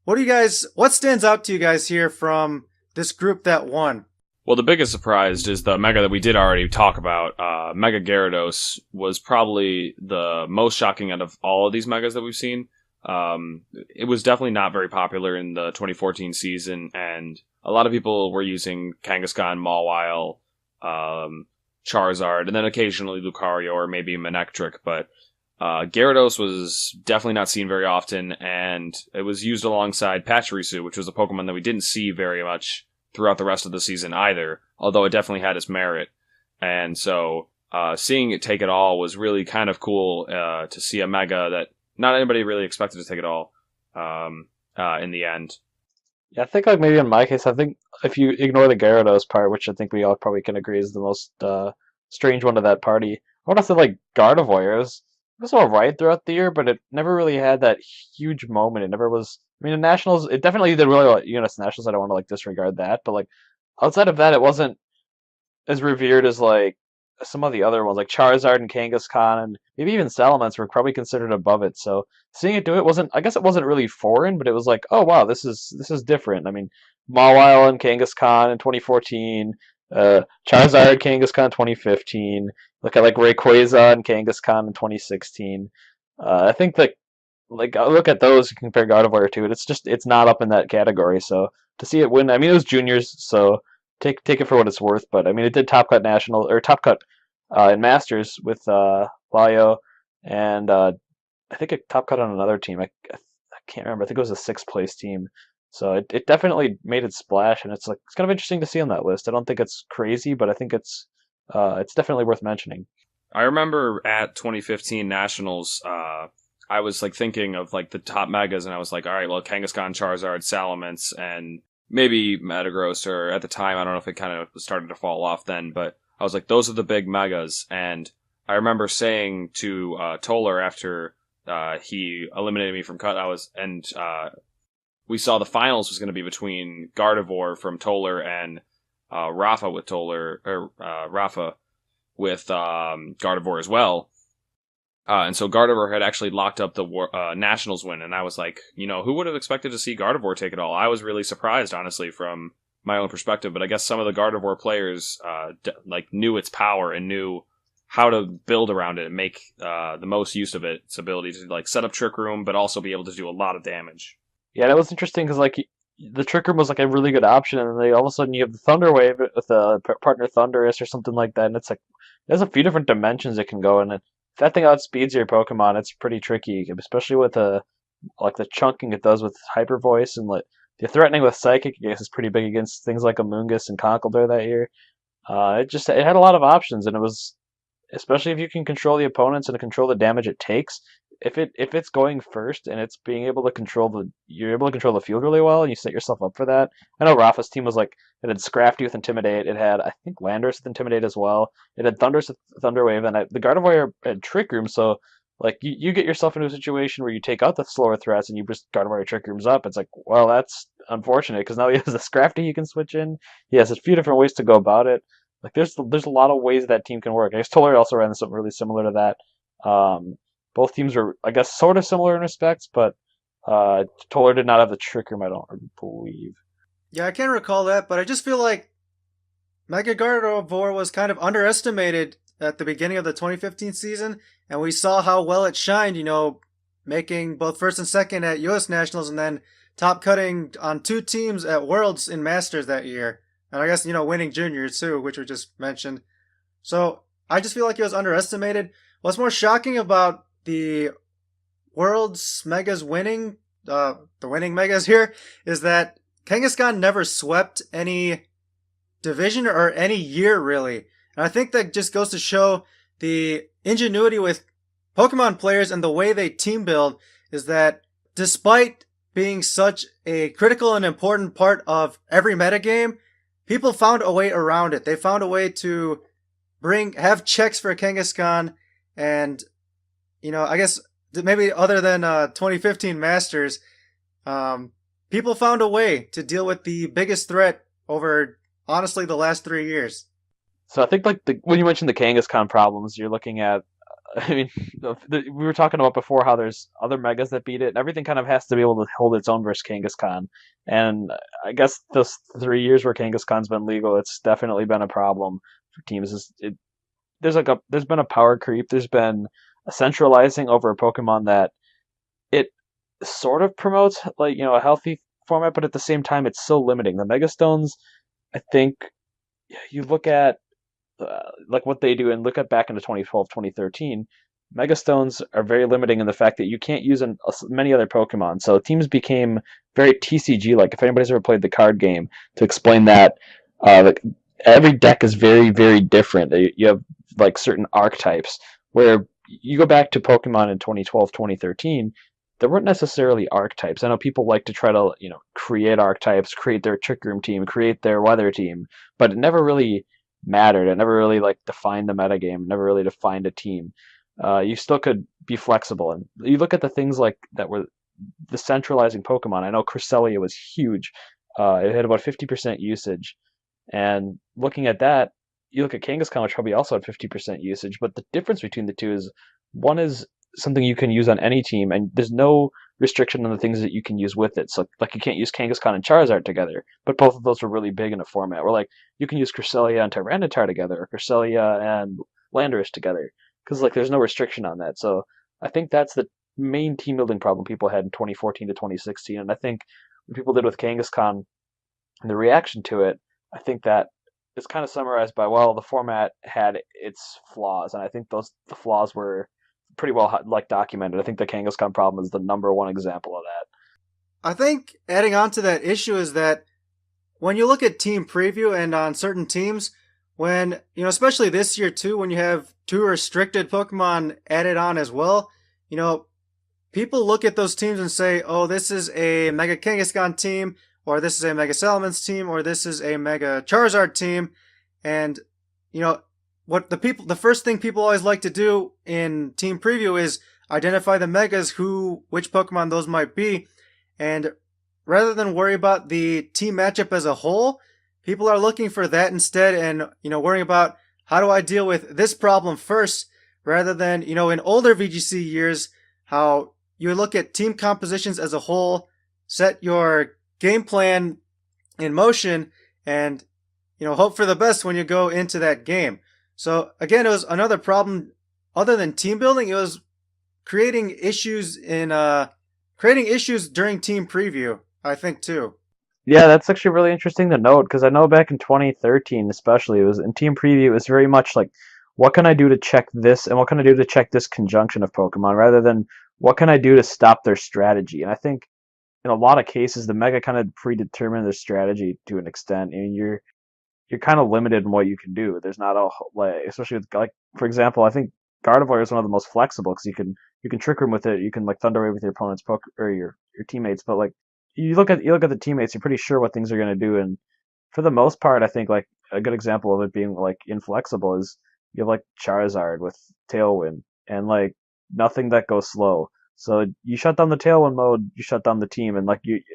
What stands out to you guys here from this group that won? Well, the biggest surprise is the Mega that we did already talk about. Mega Gyarados was probably the most shocking out of all of these Megas that we've seen. It was definitely not very popular in the 2014 season, and a lot of people were using Kangaskhan, Mawile, Charizard, and then occasionally Lucario or maybe Manectric, but Gyarados was definitely not seen very often, and it was used alongside Pachirisu, which was a Pokemon that we didn't see very much throughout the rest of the season either, although it definitely had its merit. And so seeing it take it all was really kind of cool to see a Mega that not anybody really expected to take it all in the end. Yeah, I think maybe in my case, I think if you ignore the Gyarados part, which I think we all probably can agree is the most strange one of that party, I want to say Gardevoir. It was all right throughout the year, but it never really had that huge moment. It never was. I mean, the Nationals, it definitely did really well at UNS Nationals. I don't want to disregard that, but outside of that, it wasn't as revered as some of the other ones, like Charizard and Kangaskhan, and maybe even Salamence were probably considered above it. So seeing it do it wasn't. I guess it wasn't really foreign, but it was oh wow, this is different. I mean, Mawile and Kangaskhan in 2014, Charizard, Kangaskhan 2015. Look at Rayquaza and Kangaskhan in 2016. I think I look at those and compare Gardevoir to it. It's not up in that category. So to see it win, I mean, it was juniors, so take it for what it's worth. But I mean, it did Top Cut National or Top Cut in Masters with Layo, and I think it Top Cut on another team. I can't remember. I think it was a sixth place team. So it definitely made its splash, and it's kind of interesting to see on that list. I don't think it's crazy, but I think it's definitely worth mentioning. I remember at 2015 Nationals, I was thinking of the top Megas, and I was all right, well, Kangaskhan, Charizard, Salamence, and maybe Metagross, or at the time, I don't know if it kind of started to fall off then, but I was those are the big Megas. And I remember saying to Toller after he eliminated me from cut, we saw the finals was going to be between Gardevoir from Toller and Rafa with Toller, or Rafa with Gardevoir as well. And so Gardevoir had actually locked up the Nationals win, and I was who would have expected to see Gardevoir take it all? I was really surprised, honestly, from my own perspective, but I guess some of the Gardevoir players knew its power and knew how to build around it and make the most use of its ability to set up Trick Room, but also be able to do a lot of damage. Yeah, that was interesting because the Trick Room was a really good option, and then all of a sudden you have the Thunder Wave with a partner Thundurus or something like that, and it's there's a few different dimensions it can go in. If that thing outspeeds your Pokemon, it's pretty tricky, especially with the chunking it does with Hyper Voice, and the threatening with Psychic, I guess, is pretty big against things like Amoonguss and Conkeldurr that year. It had a lot of options, and it was, especially if you can control the opponents and control the damage it takes. If it's going first and it's being able to you're able to control the field really well, and you set yourself up for that. I know Rafa's team was it had Scrafty with Intimidate, it had I think Landorus with Intimidate as well, it had Thundurus with Thunder Wave, and the Gardevoir had Trick Room. So you get yourself into a situation where you take out the slower threats and you just Gardevoir Trick Rooms up. It's well, that's unfortunate because now he has a Scrafty he can switch in. He has a few different ways to go about it. There's a lot of ways that team can work. I guess Toller also ran something really similar to that. Both teams were, I guess, sort of similar in respects, but Toller did not have the Trick Room, I don't believe. Yeah, I can't recall that, but I just feel like Mega Gardevoir was kind of underestimated at the beginning of the 2015 season, and we saw how well it shined, making both first and second at US Nationals, and then top cutting on 2 teams at Worlds in Masters that year. And I guess, winning juniors too, which we just mentioned. So I just feel like he was underestimated. What's more shocking about the Worlds Megas winning, the winning Megas here, is that Kangaskhan never swept any division or any year really. And I think that just goes to show the ingenuity with Pokemon players and the way they team build is that despite being such a critical and important part of every metagame, people found a way around it. They found a way to have checks for Kangaskhan, and I guess maybe other than 2015 Masters, people found a way to deal with the biggest threat over honestly the last 3 years. So I think when you mentioned the Kangaskhan problems, you're looking at. I mean, we were talking about before how there's other megas that beat it, and everything kind of has to be able to hold its own versus Kangaskhan. And I guess those 3 years where Kangaskhan's been legal, it's definitely been a problem for teams. There's been a power creep. There's been a centralizing over a Pokemon that it sort of promotes a healthy format, but at the same time it's so limiting. The Megastones, I think, you look at what they do and look at back into 2012, 2013, Megastones are very limiting in the fact that you can't use many other Pokemon. So teams became very TCG-like. If anybody's ever played the card game, to explain that, every deck is very, very different. You have certain archetypes, where you go back to Pokemon in 2012, 2013, there weren't necessarily archetypes. I know people like to try to create archetypes, create their Trick Room team, create their Weather team, but it never really mattered. It never really defined the metagame, never really defined a team. You still could be flexible, and you look at the things that were the centralizing Pokemon. I know Cresselia was huge. It had about 50% usage, and looking at that, you look at Kangaskhan, which probably also had 50% usage, but the difference between the two is one is something you can use on any team, and there's no restriction on the things that you can use with it. So, you can't use Kangaskhan and Charizard together, but both of those were really big in a format where, you can use Cresselia and Tyranitar together, or Cresselia and Landorus together, because, there's no restriction on that. So, I think that's the main team building problem people had in 2014 to 2016, and I think what people did with Kangaskhan and the reaction to it, I think that is kind of summarized by, the format had its flaws, and I think the flaws were pretty well documented. I think the Kangaskhan problem is the number one example of that. I think adding on to that issue is that when you look at team preview and on certain teams, when, especially this year too, when you have 2 restricted Pokemon added on as well, people look at those teams and say, oh, this is a Mega Kangaskhan team, or this is a Mega Salamence team, or this is a Mega Charizard team. And, the first thing people always like to do in team preview is identify the megas, which Pokemon those might be. And rather than worry about the team matchup as a whole, people are looking for that instead, and, worrying about how do I deal with this problem first, rather than, in older VGC years, how you look at team compositions as a whole, set your game plan in motion, and, hope for the best when you go into that game. So again, it was another problem other than team building. It was creating issues during team preview, I think too. Yeah, that's actually really interesting to note, because I know back in 2013 especially, it was in team preview, it was very much what can I do to check this, and what can I do to check this conjunction of Pokemon, rather than what can I do to stop their strategy. And I think in a lot of cases the Mega kind of predetermined their strategy to an extent, and you're kind of limited in what you can do. There's not especially with, for example, I think Gardevoir is one of the most flexible, because you can Trick Room with it, you can Thunder Wave with your opponent's or your teammates, but you look at the teammates, you're pretty sure what things are going to do, and for the most part, I think a good example of it being inflexible is you have Charizard with Tailwind and nothing that goes slow. So you shut down the Tailwind mode, you shut down the team, and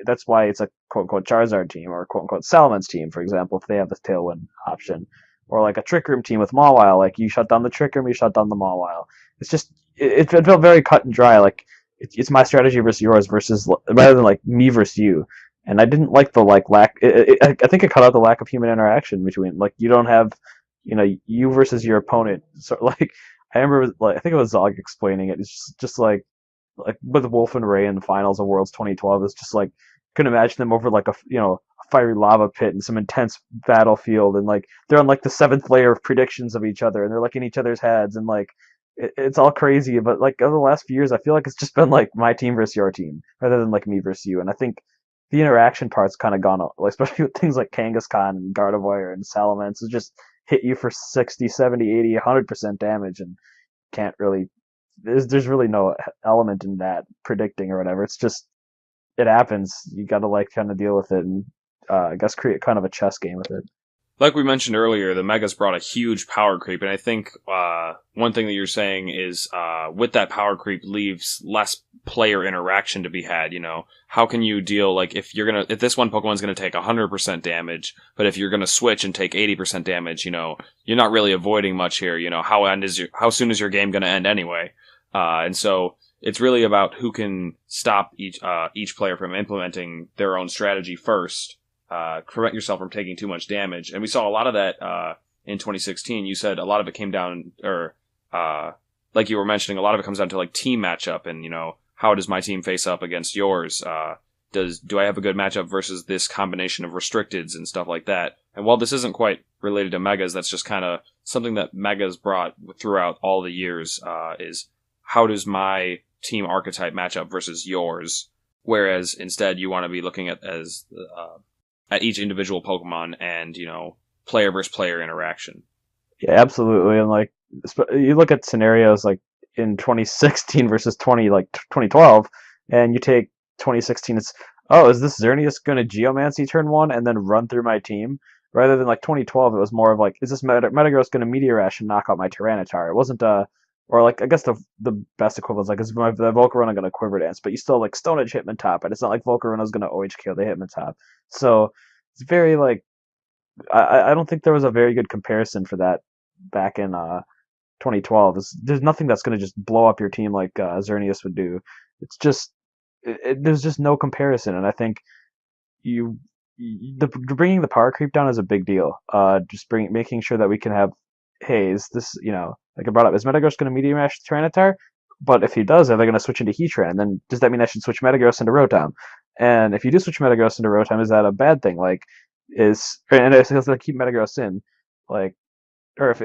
that's why it's a quote unquote Charizard team, or a quote unquote Salamence team, for example, if they have this Tailwind option, or a Trick Room team with Mawile. You shut down the Trick Room, you shut down the Mawile. It's just it felt very cut and dry. It's my strategy versus yours, rather than me versus you. And I didn't like the lack. I think it cut out the lack of human interaction between you don't have you versus your opponent. So I remember I think it was Zog explaining it. It's just with Wolf and Ray in the finals of Worlds 2012, it's just couldn't imagine them over like a fiery lava pit and some intense battlefield, and like they're on like the seventh layer of predictions of each other, and they're like in each other's heads, and like it's all crazy. But like over the last few years, I feel like it's just been like my team versus your team rather than like me versus you. And I think the interaction part's kind of gone, especially with things like Kangaskhan and Gardevoir and Salamence, is just hit you for 60, 70, 80, 100% damage, and can't really. There's really no element in that predicting or whatever. It's just it happens. You got to like kind of deal with it, and I guess create kind of a chess game with it. Like we mentioned earlier, the Megas brought a huge power creep, and I think one thing that you're saying is with that power creep leaves less player interaction to be had. How can you deal, like, if this one Pokemon's gonna take 100% damage, but if you're gonna switch and take 80% damage, you're not really avoiding much here. How soon is your game gonna end anyway? And so it's really about who can stop each player from implementing their own strategy first. Prevent yourself from taking too much damage. And we saw a lot of that in 2016. You said a lot of it came down, or like you were mentioning, a lot of it comes down to like team matchup, and how does my team face up against yours? Do I have a good matchup versus this combination of restricteds and stuff like that? And while this isn't quite related to Megas, that's just kind of something that Megas brought throughout all the years, is how does my team archetype match up versus yours? Whereas instead you want to be looking at each individual Pokemon and, player versus player interaction. Yeah, absolutely. And like, you look at scenarios like in 2016 versus 2012, and you take 2016, is this Xerneas going to Geomancy turn one and then run through my team? Rather than like 2012, it was more of like, is this Metagross going to Meteor Ash and knock out my Tyranitar? It wasn't or like, I guess the best equivalent is like, is my Volcarona going to Quiver Dance? But you still like Stone Edge Hitmontop, and it's not like Volcarona's going to OHKO the Hitmontop. So it's very like, I don't think there was a very good comparison for that back in 2012. There's nothing that's going to just blow up your team like Xerneas would do. It's just there's just no comparison, and I think bringing the power creep down is a big deal. Making sure that we can have, hey, is this like I brought up, is Metagross going to Meteor Mash Tyranitar? But if he does, are they going to switch into Heatran? Then does that mean I should switch Metagross into Rotom? And if you do switch Metagross into Rotom, is that a bad thing? Like, it's going to keep Metagross in, like, or if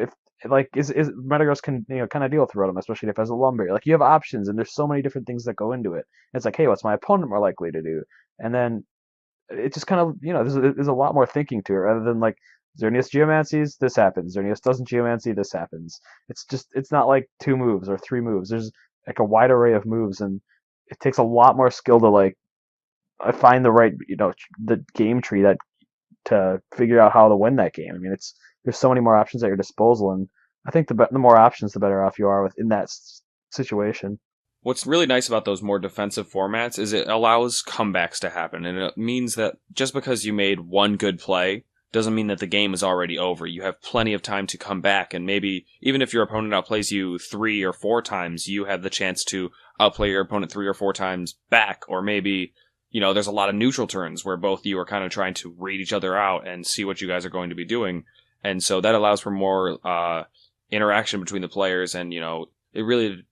like is Metagross can kind of deal with Rotom, especially if it has a Lumberry. Like, you have options, and there's so many different things that go into it. It's like, hey, what's my opponent more likely to do? And then it just kind of there's a lot more thinking to it rather than like, Xerneas Geomancies, this happens. Xerneas doesn't Geomancy, this happens. It's not like 2 moves or 3 moves. There's like a wide array of moves, and it takes a lot more skill to like find the right the game tree to figure out how to win that game. I mean, there's so many more options at your disposal, and I think the more options, the better off you are in that situation. What's really nice about those more defensive formats is it allows comebacks to happen, and it means that just because you made one good play doesn't mean that the game is already over. You have plenty of time to come back, and maybe even if your opponent outplays you 3 or 4 times, you have the chance to outplay your opponent 3 or 4 times back. Or maybe, there's a lot of neutral turns where both you are kind of trying to read each other out and see what you guys are going to be doing. And so that allows for more interaction between the players, and, it really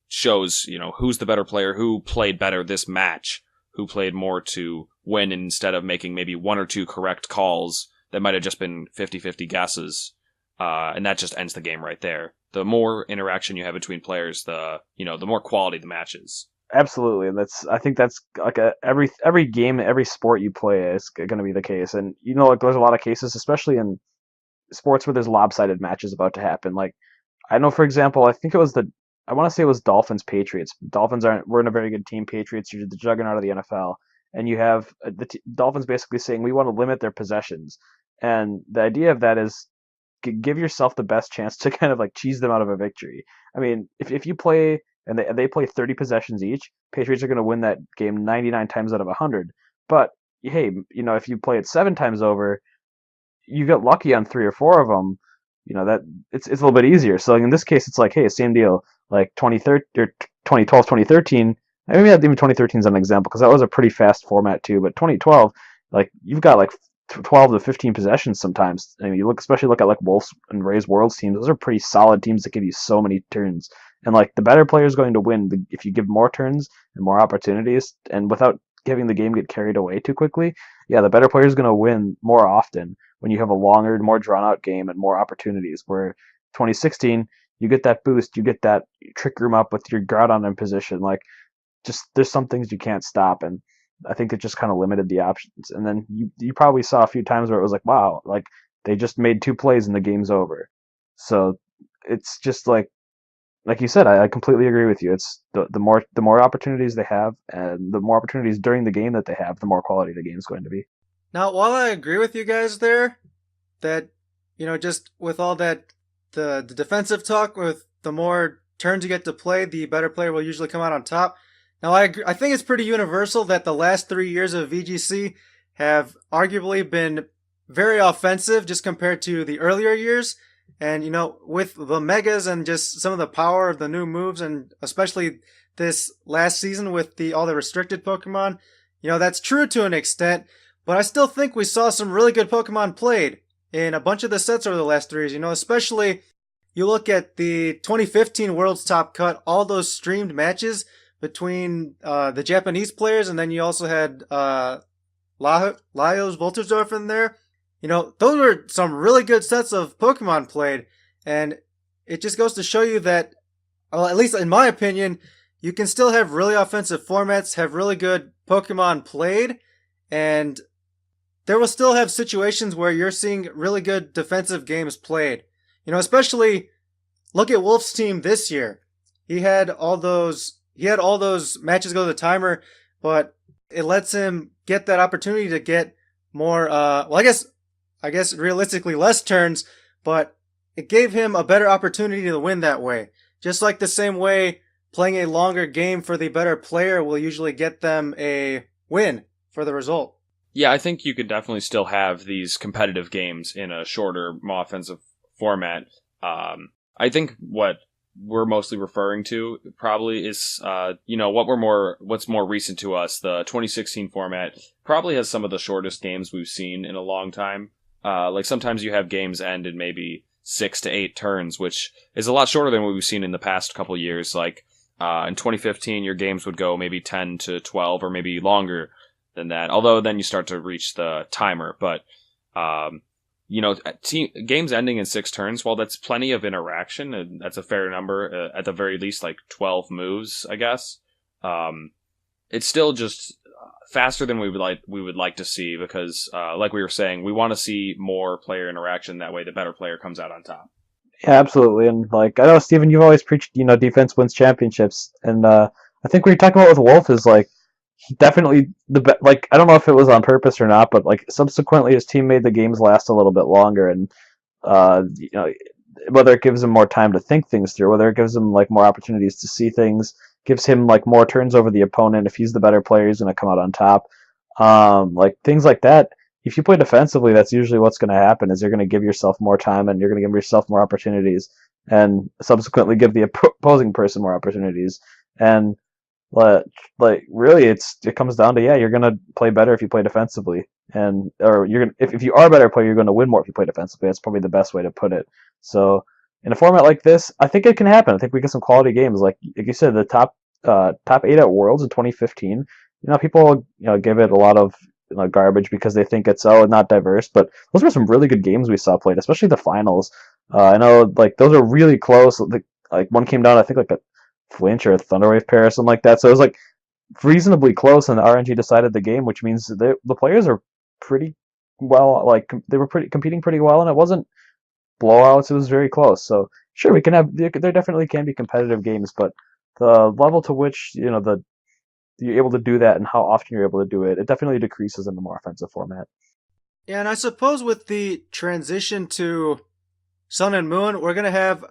shows, who's the better player, who played better this match, who played more to win instead of making maybe 1 or 2 correct calls that might have just been 50-50 guesses, and that just ends the game right there. The more interaction you have between players, the more quality the match is. Absolutely, and I think that's like every game, every sport you play is going to be the case. And like there's a lot of cases, especially in sports where there's lopsided matches about to happen. Like, I know, for example, I want to say it was Dolphins Patriots. Dolphins weren't a very good team. Patriots are the juggernaut of the NFL. And you have the Dolphins basically saying, we want to limit their possessions. And the idea of that is give yourself the best chance to kind of like cheese them out of a victory. I mean, if you play and they play 30 possessions each, Patriots are going to win that game 99 times out of 100. But hey, if you play it 7 times over, you get lucky on 3 or 4 of them. That it's a little bit easier. So in this case, it's like, hey, same deal. Like 2012, 2013. Maybe not even 2013 is an example because that was a pretty fast format too. But 2012, like, you've got like 12 to 15 possessions sometimes. I mean, especially look at like Wolves and Rays Worlds teams. Those are pretty solid teams that give you so many turns. And like, the better player is going to win if you give more turns and more opportunities, and without having the game get carried away too quickly, yeah, the better player is going to win more often when you have a longer, more drawn out game and more opportunities. Where 2016, you get that boost, you get that trick room up with your Groudon in position. Like, just there's some things you can't stop, and I think it just kind of limited the options. And then you probably saw a few times where it was like, wow, like they just made 2 plays and the game's over. So it's just like you said, I completely agree with you. It's the more opportunities they have, and the more opportunities during the game that they have, the more quality the game's going to be. Now, while I agree with you guys there, that, just with all that, the defensive talk, with the more turns you get to play, the better player will usually come out on top. Now, I agree, I think it's pretty universal that the last 3 years of VGC have arguably been very offensive just compared to the earlier years. And, with the megas and just some of the power of the new moves, and especially this last season with all the restricted Pokemon, that's true to an extent. But I still think we saw some really good Pokemon played in a bunch of the sets over the last 3 years. Especially you look at the 2015 World's Top Cut, all those streamed matches between the Japanese players, and then you also had Laios Voltersdorf in there. Those were some really good sets of Pokemon played, and it just goes to show you that, well, at least in my opinion, you can still have really offensive formats, have really good Pokemon played, and there will still have situations where you're seeing really good defensive games played. Especially look at Wolf's team this year. He had all those matches go to the timer, but it lets him get that opportunity to get more, I guess realistically less turns, but it gave him a better opportunity to win that way. Just like the same way playing a longer game for the better player will usually get them a win for the result. Yeah, I think you could definitely still have these competitive games in a shorter, more offensive format. I think what we're mostly referring to probably is, what's more recent to us. The 2016 format probably has some of the shortest games we've seen in a long time. Sometimes you have games end in maybe 6 to 8 turns, which is a lot shorter than what we've seen in the past couple years. In 2015, your games would go maybe 10 to 12 or maybe longer than that. Although then you start to reach the timer. But, games ending in 6 turns, while that's plenty of interaction, and that's a fair number, at the very least, 12 moves, I guess. It's still just faster than we would like to see, because like we were saying, we want to see more player interaction. That way the better player comes out on top. Yeah, absolutely. And I know, Steven, you've always preached, defense wins championships, and I think what you're talking about with Wolf is he definitely I don't know if it was on purpose or not, but subsequently his team made the games last a little bit longer, and whether it gives him more time to think things through, whether it gives him more opportunities to see things, gives him more turns over the opponent. If he's the better player, he's going to come out on top. Things like that. If you play defensively, that's usually what's going to happen. Is you're going to give yourself more time, and you're going to give yourself more opportunities, and subsequently give the opposing person more opportunities. And really, it comes down to, you're going to play better if you play defensively, or you're going if you are a better player, you're going to win more if you play defensively. That's probably the best way to put it. So in a format like this, I think it can happen. I think we get some quality games. Like you said, the top 8 at Worlds in 2015. People give it a lot of garbage because they think it's not diverse, but those were some really good games we saw played, especially the finals. I know those are really close. One came down, I think a flinch or a Thunderwave pair or something like that. So it was reasonably close, and the RNG decided the game, which means the players are pretty well. They were competing pretty well, and it wasn't blowouts. It was very close. So sure, we can have there definitely can be competitive games, but the level to which you're able to do that and how often you're able to do it, it definitely decreases in the more offensive format. Yeah, and I suppose with the transition to Sun and Moon, we're going to have,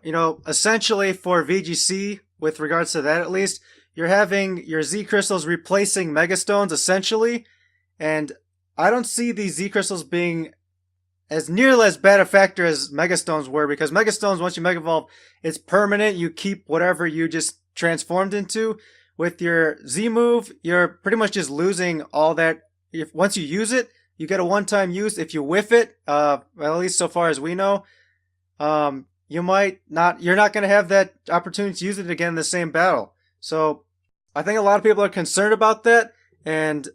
essentially for VGC, with regards to that at least, you're having your Z Crystals replacing Mega Stones, essentially, and I don't see these Z Crystals being as nearly as bad a factor as Mega Stones were, because Mega Stones, once you Mega Evolve, it's permanent. You keep whatever you just transformed into. With your Z move, you're pretty much just losing all that. Once you use it, you get a one-time use. If you whiff it, well, at least so far as we know, you're not going to have that opportunity to use it again in the same battle. So I think a lot of people are concerned about that, and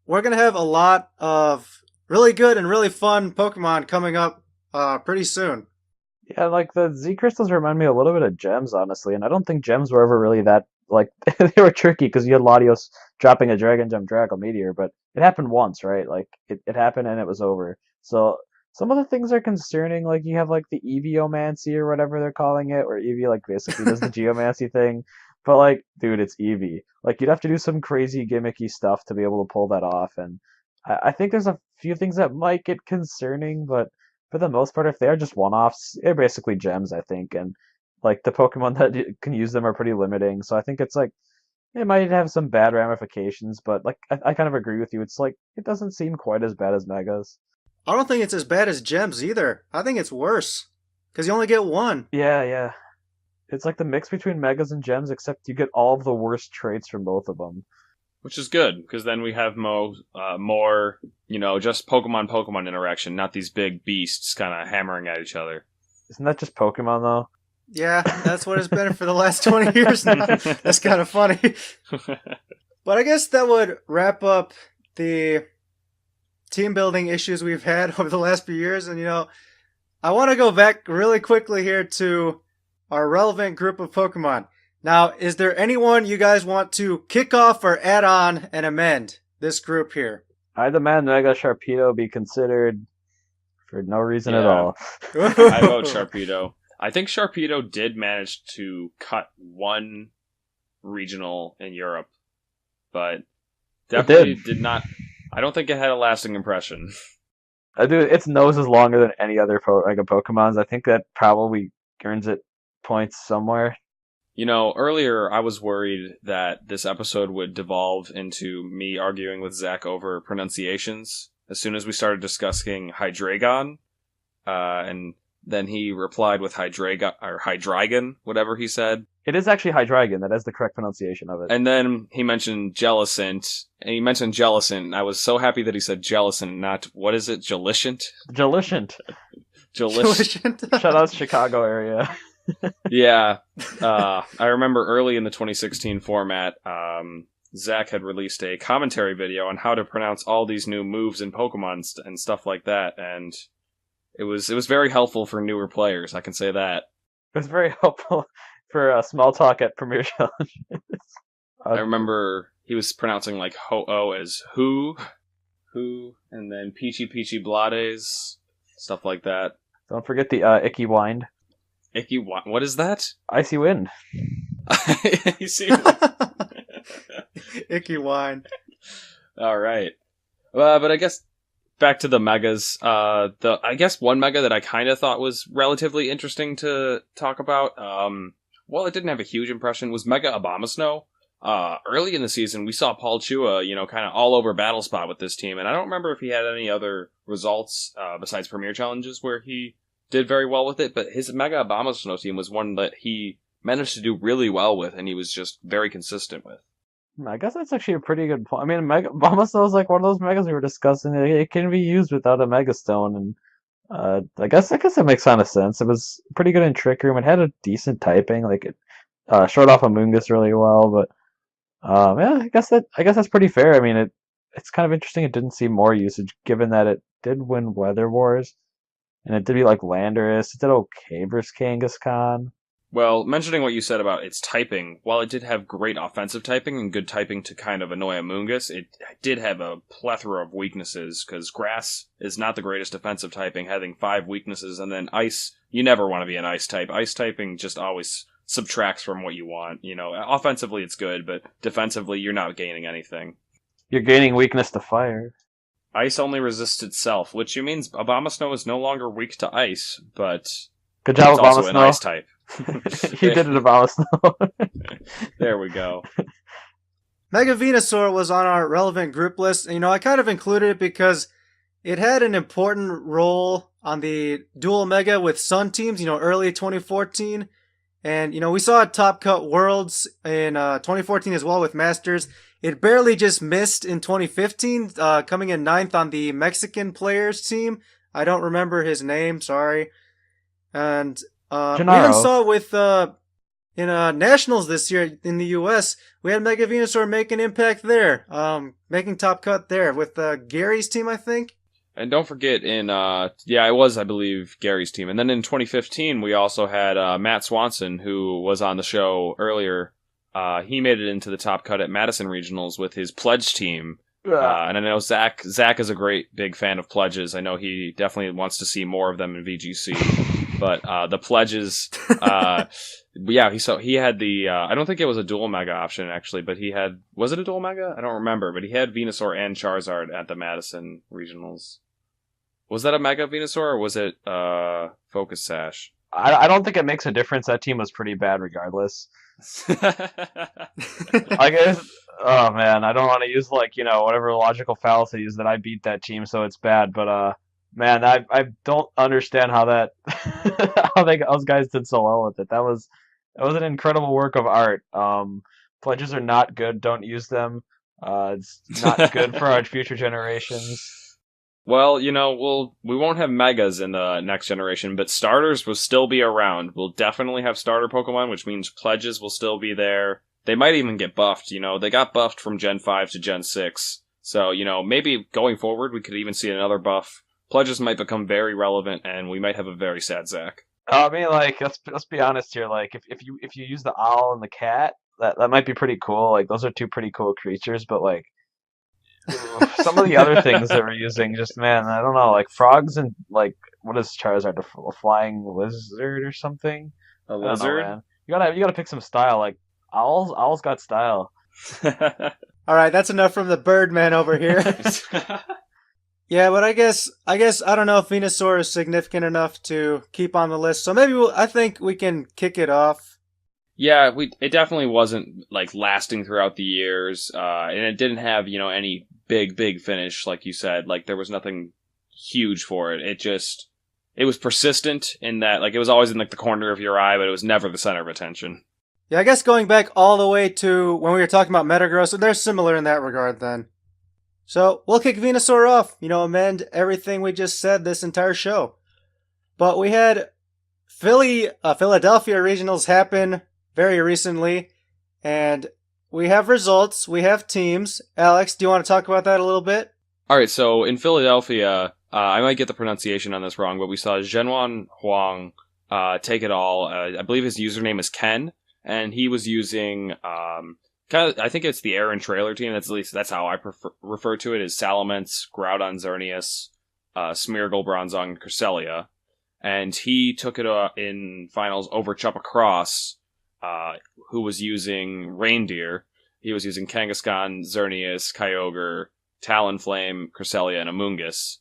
we're going to have a lot of really good and really fun Pokemon coming up pretty soon. Yeah, like the Z crystals remind me a little bit of gems, honestly, and I don't think gems were ever really that like they were tricky because you had Latios dropping a Dragon Gem Draco Meteor, but it happened once, right? Like it happened and it was over. So some of the things are concerning, like you have like the Eevee-omancy or whatever they're calling it, where Eevee like basically does the Geomancy thing. But like, dude, it's Eevee. Like you'd have to do some crazy gimmicky stuff to be able to pull that off, and I think there's a few things that might get concerning, but for the most part, if they are just one-offs, they're basically gems, I think, and like the Pokemon that can use them are pretty limiting. So I think it's like it might have some bad ramifications, but like I kind of agree with you. It's like it doesn't seem quite as bad as Megas. I don't think it's as bad as Gems either. I think it's worse because you only get one. Yeah, yeah. It's like the mix between Megas and Gems, except you get all of the worst traits from both of them. Which is good, because then we have more, just Pokemon interaction, not these big beasts kind of hammering at each other. Isn't that just Pokemon, though? Yeah, that's what it's been for the last 20 years now. That's kind of funny. But I guess that would wrap up the team building issues we've had over the last few years. And, I want to go back really quickly here to our relevant group of Pokemon. Now, is there anyone you guys want to kick off or add on and amend this group here? I demand Mega Sharpedo be considered for no reason at all. I vote Sharpedo. I think Sharpedo did manage to cut one regional in Europe, but definitely did not. I don't think it had a lasting impression. Dude, its nose is longer than any other Mega Pokemon's. I think that probably earns it points somewhere. Earlier I was worried that this episode would devolve into me arguing with Zach over pronunciations as soon as we started discussing Hydreigon, and then he replied with Hydreigon, whatever he said. It is actually Hydreigon. That is the correct pronunciation of it. And then he mentioned Jellicent, and I was so happy that he said Jellicent, not, what is it, Jellicent? Jellicent. Jellicent. Shout out Chicago area. Yeah. I remember early in the 2016 format, Zach had released a commentary video on how to pronounce all these new moves in Pokemon and stuff like that, and it was very helpful for newer players, I can say that. It was very helpful for small talk at Premier Challenges. I remember he was pronouncing like Ho-Oh as who, and then Peachy Blades, stuff like that. Don't forget the Icky Wind. Icky Wind? What is that? Icy Wind. Icy Wind. Icky Wine. All right. But I guess back to the megas. I guess one mega that I kind of thought was relatively interesting to talk about. Well, it didn't have a huge impression. Was Mega Abomasnow. Early in the season, we saw Paul Chua, kind of all over Battle Spot with this team, and I don't remember if he had any other results besides Premier Challenges where he did very well with it. But his Mega Abomasnow team was one that he managed to do really well with, and he was just very consistent with. I guess that's actually a pretty good point. I mean, Mega Abomasnow is like one of those megas we were discussing. It can be used without a Mega Stone, and I guess it makes kind of sense. It was pretty good in Trick Room. It had a decent typing, like it showed off Amoonguss really well. But yeah, I guess that's pretty fair. I mean, it's kind of interesting. It didn't see more usage, given that it did win Weather Wars, and it did be like Landorus. It did okay versus Kangaskhan. Well, mentioning what you said about its typing, while it did have great offensive typing and good typing to kind of annoy Amoonguss, it did have a plethora of weaknesses, because Grass is not the greatest offensive typing, having 5 weaknesses, and then Ice, you never want to be an Ice type. Ice typing just always subtracts from what you want. Offensively it's good, but defensively you're not gaining anything. You're gaining weakness to fire. Ice only resists itself, which means Abomasnow is no longer weak to Ice, but good job, it's also an Abomasnow. Ice type. He did it, Abomasnow. There we go. Mega Venusaur was on our relevant group list. I kind of included it because it had an important role on the dual Mega with Sun teams, early 2014. And, we saw it Top Cut Worlds in 2014 as well with Masters. It barely just missed in 2015, coming in 9th on the Mexican players team. I don't remember his name, sorry. And we even saw with in Nationals this year in the U.S., we had Mega Venusaur make an impact there, making top cut there with Gary's team, I think. And don't forget it was, I believe, Gary's team. And then in 2015, we also had Matt Swanson, who was on the show earlier. He made it into the top cut at Madison Regionals with his Pledge team. And I know Zach is a great big fan of pledges. I know he definitely wants to see more of them in VGC. But the pledges, he had the I don't think it was a dual mega option actually, but was it a dual mega? I don't remember, but he had Venusaur and Charizard at the Madison Regionals. Was that a mega Venusaur or was it Focus Sash? I don't think it makes a difference. That team was pretty bad regardless. I guess. Oh man, I don't want to use whatever logical fallacies that I beat that team, so it's bad. But man, I don't understand how those guys did so well with it. That was an incredible work of art. Pledges are not good. Don't use them. It's not good for our future generations. Well, we won't have megas in the next generation, but starters will still be around. We'll definitely have starter Pokemon, which means pledges will still be there. They might even get buffed, They got buffed from Gen 5 to Gen 6. So, maybe going forward we could even see another buff. Pledges might become very relevant, and we might have a very sad Zach. I mean, let's be honest here. If you use the owl and the cat, that might be pretty cool. Those are two pretty cool creatures, but some of the other things that we're using, just man, I don't know, frogs and what is Charizard, a flying lizard or something? A lizard? Man. You gotta pick some style. Owl's got style. All right, that's enough from the Birdman over here. Yeah, but I guess I don't know if Venusaur is significant enough to keep on the list. So maybe I think we can kick it off. Yeah, it definitely wasn't lasting throughout the years, and it didn't have any big finish like you said. There was nothing huge for it. It was persistent in that it was always in the corner of your eye, but it was never the center of attention. Yeah, I guess going back all the way to when we were talking about Metagross, they're similar in that regard then. So we'll kick Venusaur off, amend everything we just said this entire show. But we had Philadelphia regionals happen very recently, and we have results, we have teams. Alex, do you want to talk about that a little bit? Alright, so in Philadelphia, I might get the pronunciation on this wrong, but we saw Zhenwan Huang take it all. I believe his username is Ken, and he was using, I think it's the Aaron Trailer team, at least that's how I refer to it, is Salamence, Groudon Xerneas, Smeargle, Bronzong, and Cresselia. And he took it in finals over Chupacross, who was using Reindeer. He was using Kangaskhan, Xerneas, Kyogre, Talonflame, Cresselia, and Amoonguss.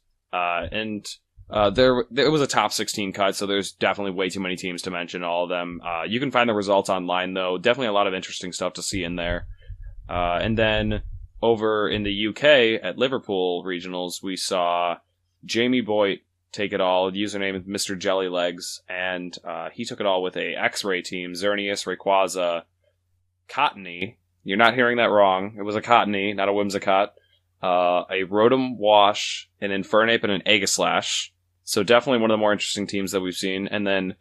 There was a top 16 cut, so there's definitely way too many teams to mention all of them. You can find the results online, though. Definitely a lot of interesting stuff to see in there. And then over in the UK at Liverpool regionals, we saw Jamie Boyd take it all. The username is Mr. Jellylegs, and he took it all with a X-Ray team: Xerneas, Rayquaza, Cottony. You're not hearing that wrong. It was a Cottony, not a Whimsicott. A Rotom Wash, an Infernape, and an Aegislash. So definitely one of the more interesting teams that we've seen. And then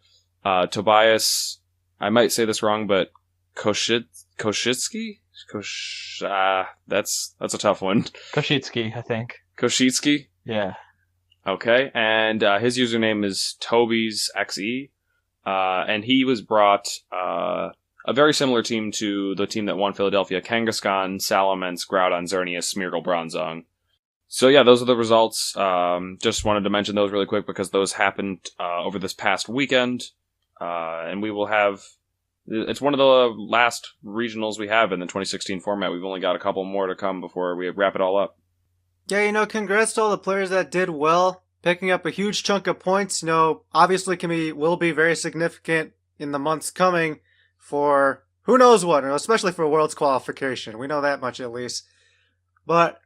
Tobias, I might say this wrong, but Koshitsky? That's a tough one. Koshitsky, I think. Koshitsky? Yeah. Okay, and his username is Toby's XE, and he was brought a very similar team to the team that won Philadelphia: Kangaskhan, Salamence, Groudon, Xerneas, Smeargle, Bronzong. So yeah, those are the results. Just wanted to mention those really quick because those happened over this past weekend, and we will have. It's one of the last regionals we have in the 2016 format. We've only got a couple more to come before we wrap it all up. Yeah, congrats to all the players that did well, picking up a huge chunk of points. Obviously will be very significant in the months coming for who knows what, especially for Worlds qualification. We know that much at least. But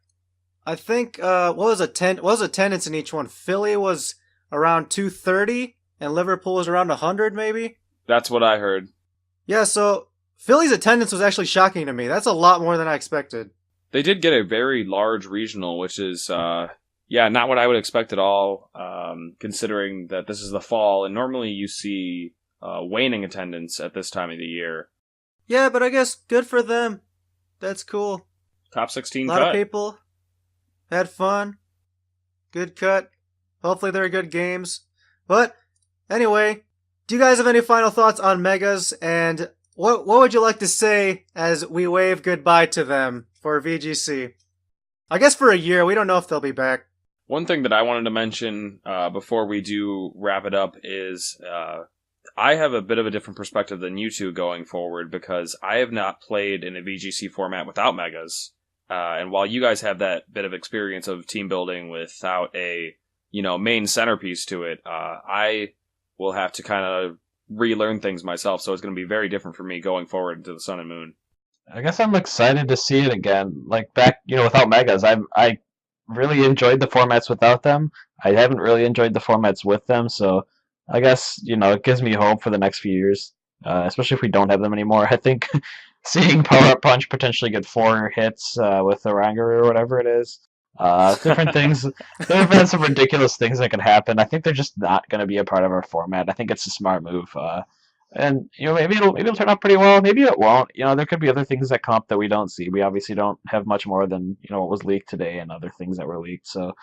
I think what was attendance in each one? Philly was around 230, and Liverpool was around 100, maybe. That's what I heard. Yeah, so Philly's attendance was actually shocking to me. That's a lot more than I expected. They did get a very large regional, which is, not what I would expect at all, considering that this is the fall, and normally you see waning attendance at this time of the year. Yeah, but I guess good for them. That's cool. Top 16 A lot cut. of people had fun. Good cut. Hopefully they're good games. But anyway, do you guys have any final thoughts on Megas? And what would you like to say as we wave goodbye to them for VGC? I guess for a year. We don't know if they'll be back. One thing that I wanted to mention before we do wrap it up is I have a bit of a different perspective than you two going forward because I have not played in a VGC format without Megas. And while you guys have that bit of experience of team building without a main centerpiece to it, I will have to kind of relearn things myself. So it's going to be very different for me going forward into the Sun and Moon. I guess I'm excited to see it again. Like back, without Megas, I really enjoyed the formats without them. I haven't really enjoyed the formats with them, so I guess, it gives me hope for the next few years, especially if we don't have them anymore. I think seeing Power Up Punch potentially get 4 hits with the Rangaroo or whatever it is, different things. There have been some ridiculous things that could happen. I think they're just not going to be a part of our format. I think it's a smart move. And maybe it'll turn out pretty well. Maybe it won't. There could be other things that come up that we don't see. We obviously don't have much more than what was leaked today and other things that were leaked. So,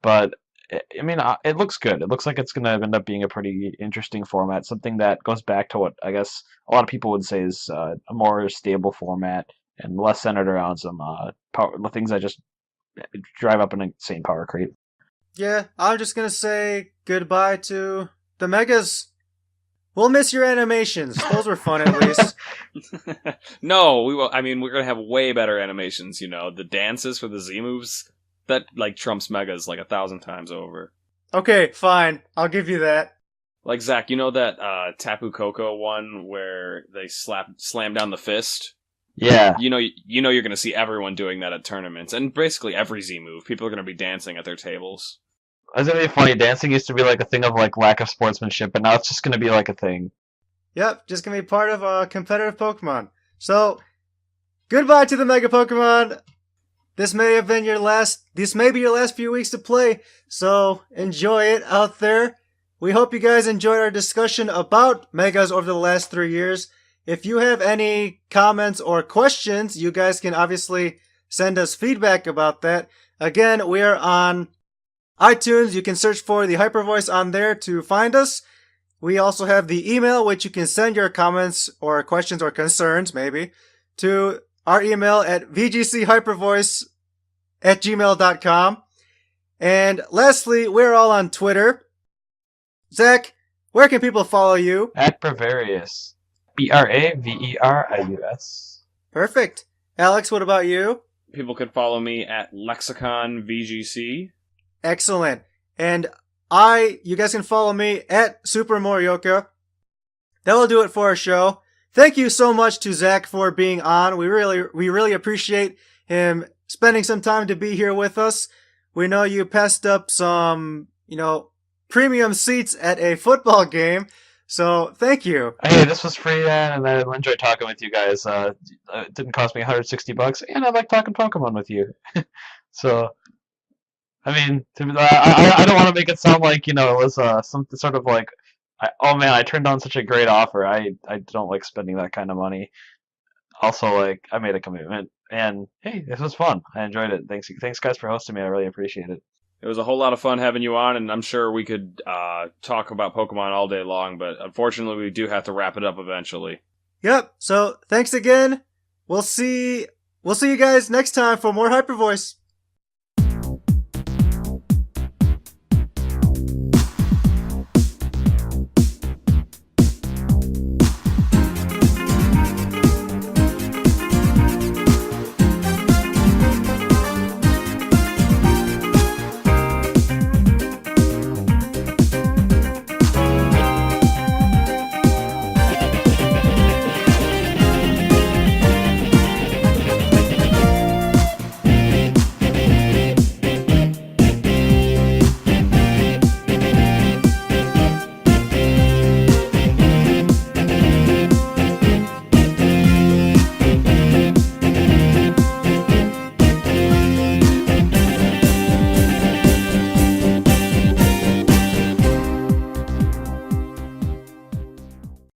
but I mean, it looks good. It looks like it's going to end up being a pretty interesting format. Something that goes back to what I guess a lot of people would say is a more stable format and less centered around some things that just drive up an insane power creep. Yeah, I'm just gonna say goodbye to the Megas. We'll miss your animations. Those were fun, at least. No, we will. I mean, we're gonna have way better animations. The dances for the Z moves that trumps Megas 1,000 times over. Okay, fine. I'll give you that. Like Zach, that Tapu Koko one where they slam down the fist. Yeah. You're gonna see everyone doing that at tournaments, and basically every Z move. People are gonna be dancing at their tables. It's gonna be funny. Dancing used to be a thing of lack of sportsmanship, but now it's just gonna be a thing. Yep, just gonna be part of competitive Pokemon. So, goodbye to the Mega Pokemon. This may be your last few weeks to play, so enjoy it out there. We hope you guys enjoyed our discussion about Megas over the last 3 years. If you have any comments or questions, you guys can obviously send us feedback about that. Again, we are on iTunes. You can search for the Hypervoice on there to find us. We also have the email, which you can send your comments or questions or concerns, maybe, to our email at vgchypervoice@gmail.com. And lastly, we're all on Twitter. Zach, where can people follow you? At Bravarius. BRAVERIUS. Perfect. Alex, what about you? People can follow me at Lexicon VGC. Excellent. And you guys can follow me at Super Morioka. That will do it for our show. Thank you so much to Zach for being on. We really appreciate him spending some time to be here with us. We know you passed up some, premium seats at a football game. So thank you. Hey, this was free, and I enjoyed talking with you guys. It didn't cost me $160, and I like talking Pokemon with you. So, I mean, I don't want to make it sound like it was some sort of oh man, I turned down such a great offer. I don't like spending that kind of money. Also, I made a commitment, and hey, this was fun. I enjoyed it. Thanks guys for hosting me. I really appreciate it. It was a whole lot of fun having you on, and I'm sure we could talk about Pokemon all day long, but unfortunately we do have to wrap it up eventually. Yep, so thanks again. We'll see you guys next time for more Hypervoice.